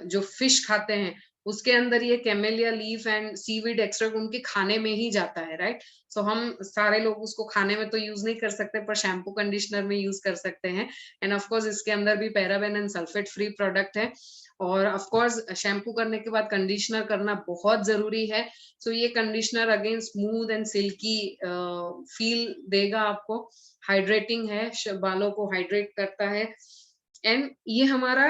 जो फिश खाते हैं, उसके अंदर ये camellia leaf and seaweed extract उनके खाने में ही जाता है, राइट? सो हम सारे लोग उसको खाने में तो यूज नहीं कर सकते, पर शैम्पू कंडीशनर में यूज कर सकते हैं। एंड ऑफ कोर्स इसके अंदर भी paraben and sulphate free product है। और ऑफ कोर्स शैम्पू करने के बाद कंडीशनर करना बहुत जरूरी है। सो ये conditioner again smooth and silkie feel देगा आपको। हाइड्रेटिंग है, बालों को हाइड्रेट करता है। एंड ये हमारा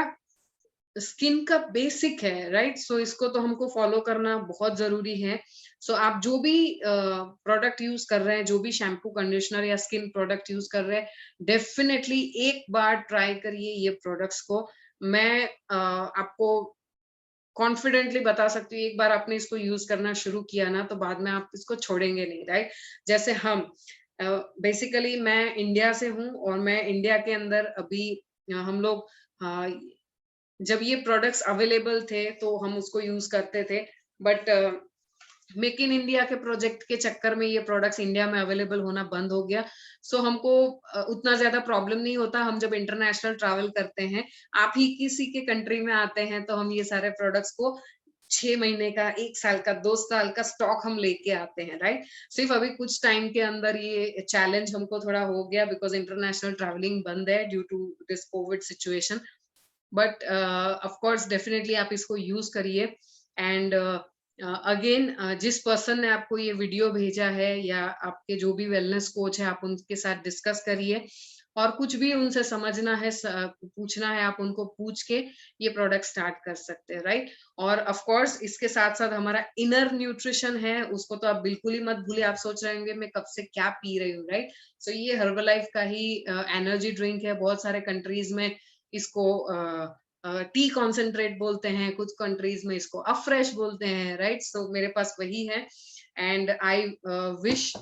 स्किन का बेसिक है, राइट? सो इसको तो हमको फॉलो करना बहुत जरूरी है। सो आप जो भी प्रोडक्ट यूज कर रहे हैं, जो भी शैम्पू कंडीशनर या स्किन प्रोडक्ट यूज कर रहे हैं, डेफिनेटली एक बार ट्राई करिए ये प्रोडक्ट्स को। मैं आपको कॉन्फिडेंटली बता सकती हूँ, एक बार आपने इसको यूज करना शुरू किया ना तो बाद में आप इसको छोड़ेंगे नहीं, राइट? जैसे हम बेसिकली मैं इंडिया से हूँ और मैं इंडिया के अंदर अभी हम लोग जब ये प्रोडक्ट्स अवेलेबल थे तो हम उसको यूज करते थे। बट मेक इन इंडिया के प्रोजेक्ट के चक्कर में ये प्रोडक्ट्स इंडिया में अवेलेबल होना बंद हो गया। सो हमको उतना ज्यादा प्रॉब्लम नहीं होता। हम जब इंटरनेशनल ट्रैवल करते हैं, आप ही किसी के कंट्री में आते हैं, तो हम ये सारे प्रोडक्ट्स को 6 महीने का, 1 साल का, 2 साल का स्टॉक हम लेके आते हैं, राइट? सिर्फ अभी कुछ टाइम के अंदर ये चैलेंज हमको थोड़ा हो गया बिकॉज इंटरनेशनल ट्रैवलिंग बंद है due to this covid situation. But of course definitely आप इसको यूज करिए। एंड अगेन जिस पर्सन ने आपको ये वीडियो भेजा है या आपके जो भी वेलनेस कोच है, आप उनके साथ डिस्कस करिए। और कुछ भी उनसे समझना है, पूछना है, आप उनको पूछ के ये प्रोडक्ट स्टार्ट कर सकते हैं, राइट? और ऑफ कोर्स इसके साथ साथ हमारा इनर न्यूट्रिशन है, उसको तो आप बिल्कुल ही मत भूलिए। आप सोच रहे होंगे मैं कब से क्या पी रही हूँ, राइट? सो ये हर्बलाइफ का ही एनर्जी ड्रिंक है। बहुत सारे कंट्रीज में इसको टी कॉन्सेंट्रेट बोलते हैं, कुछ कंट्रीज में इसको अफ्रेश बोलते हैं, राइट? सो मेरे पास वही है। And wish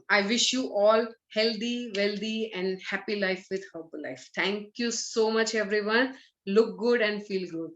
I wish you all healthy, wealthy, and happy life with Herbalife. Thank you so much, everyone. Look good and feel good.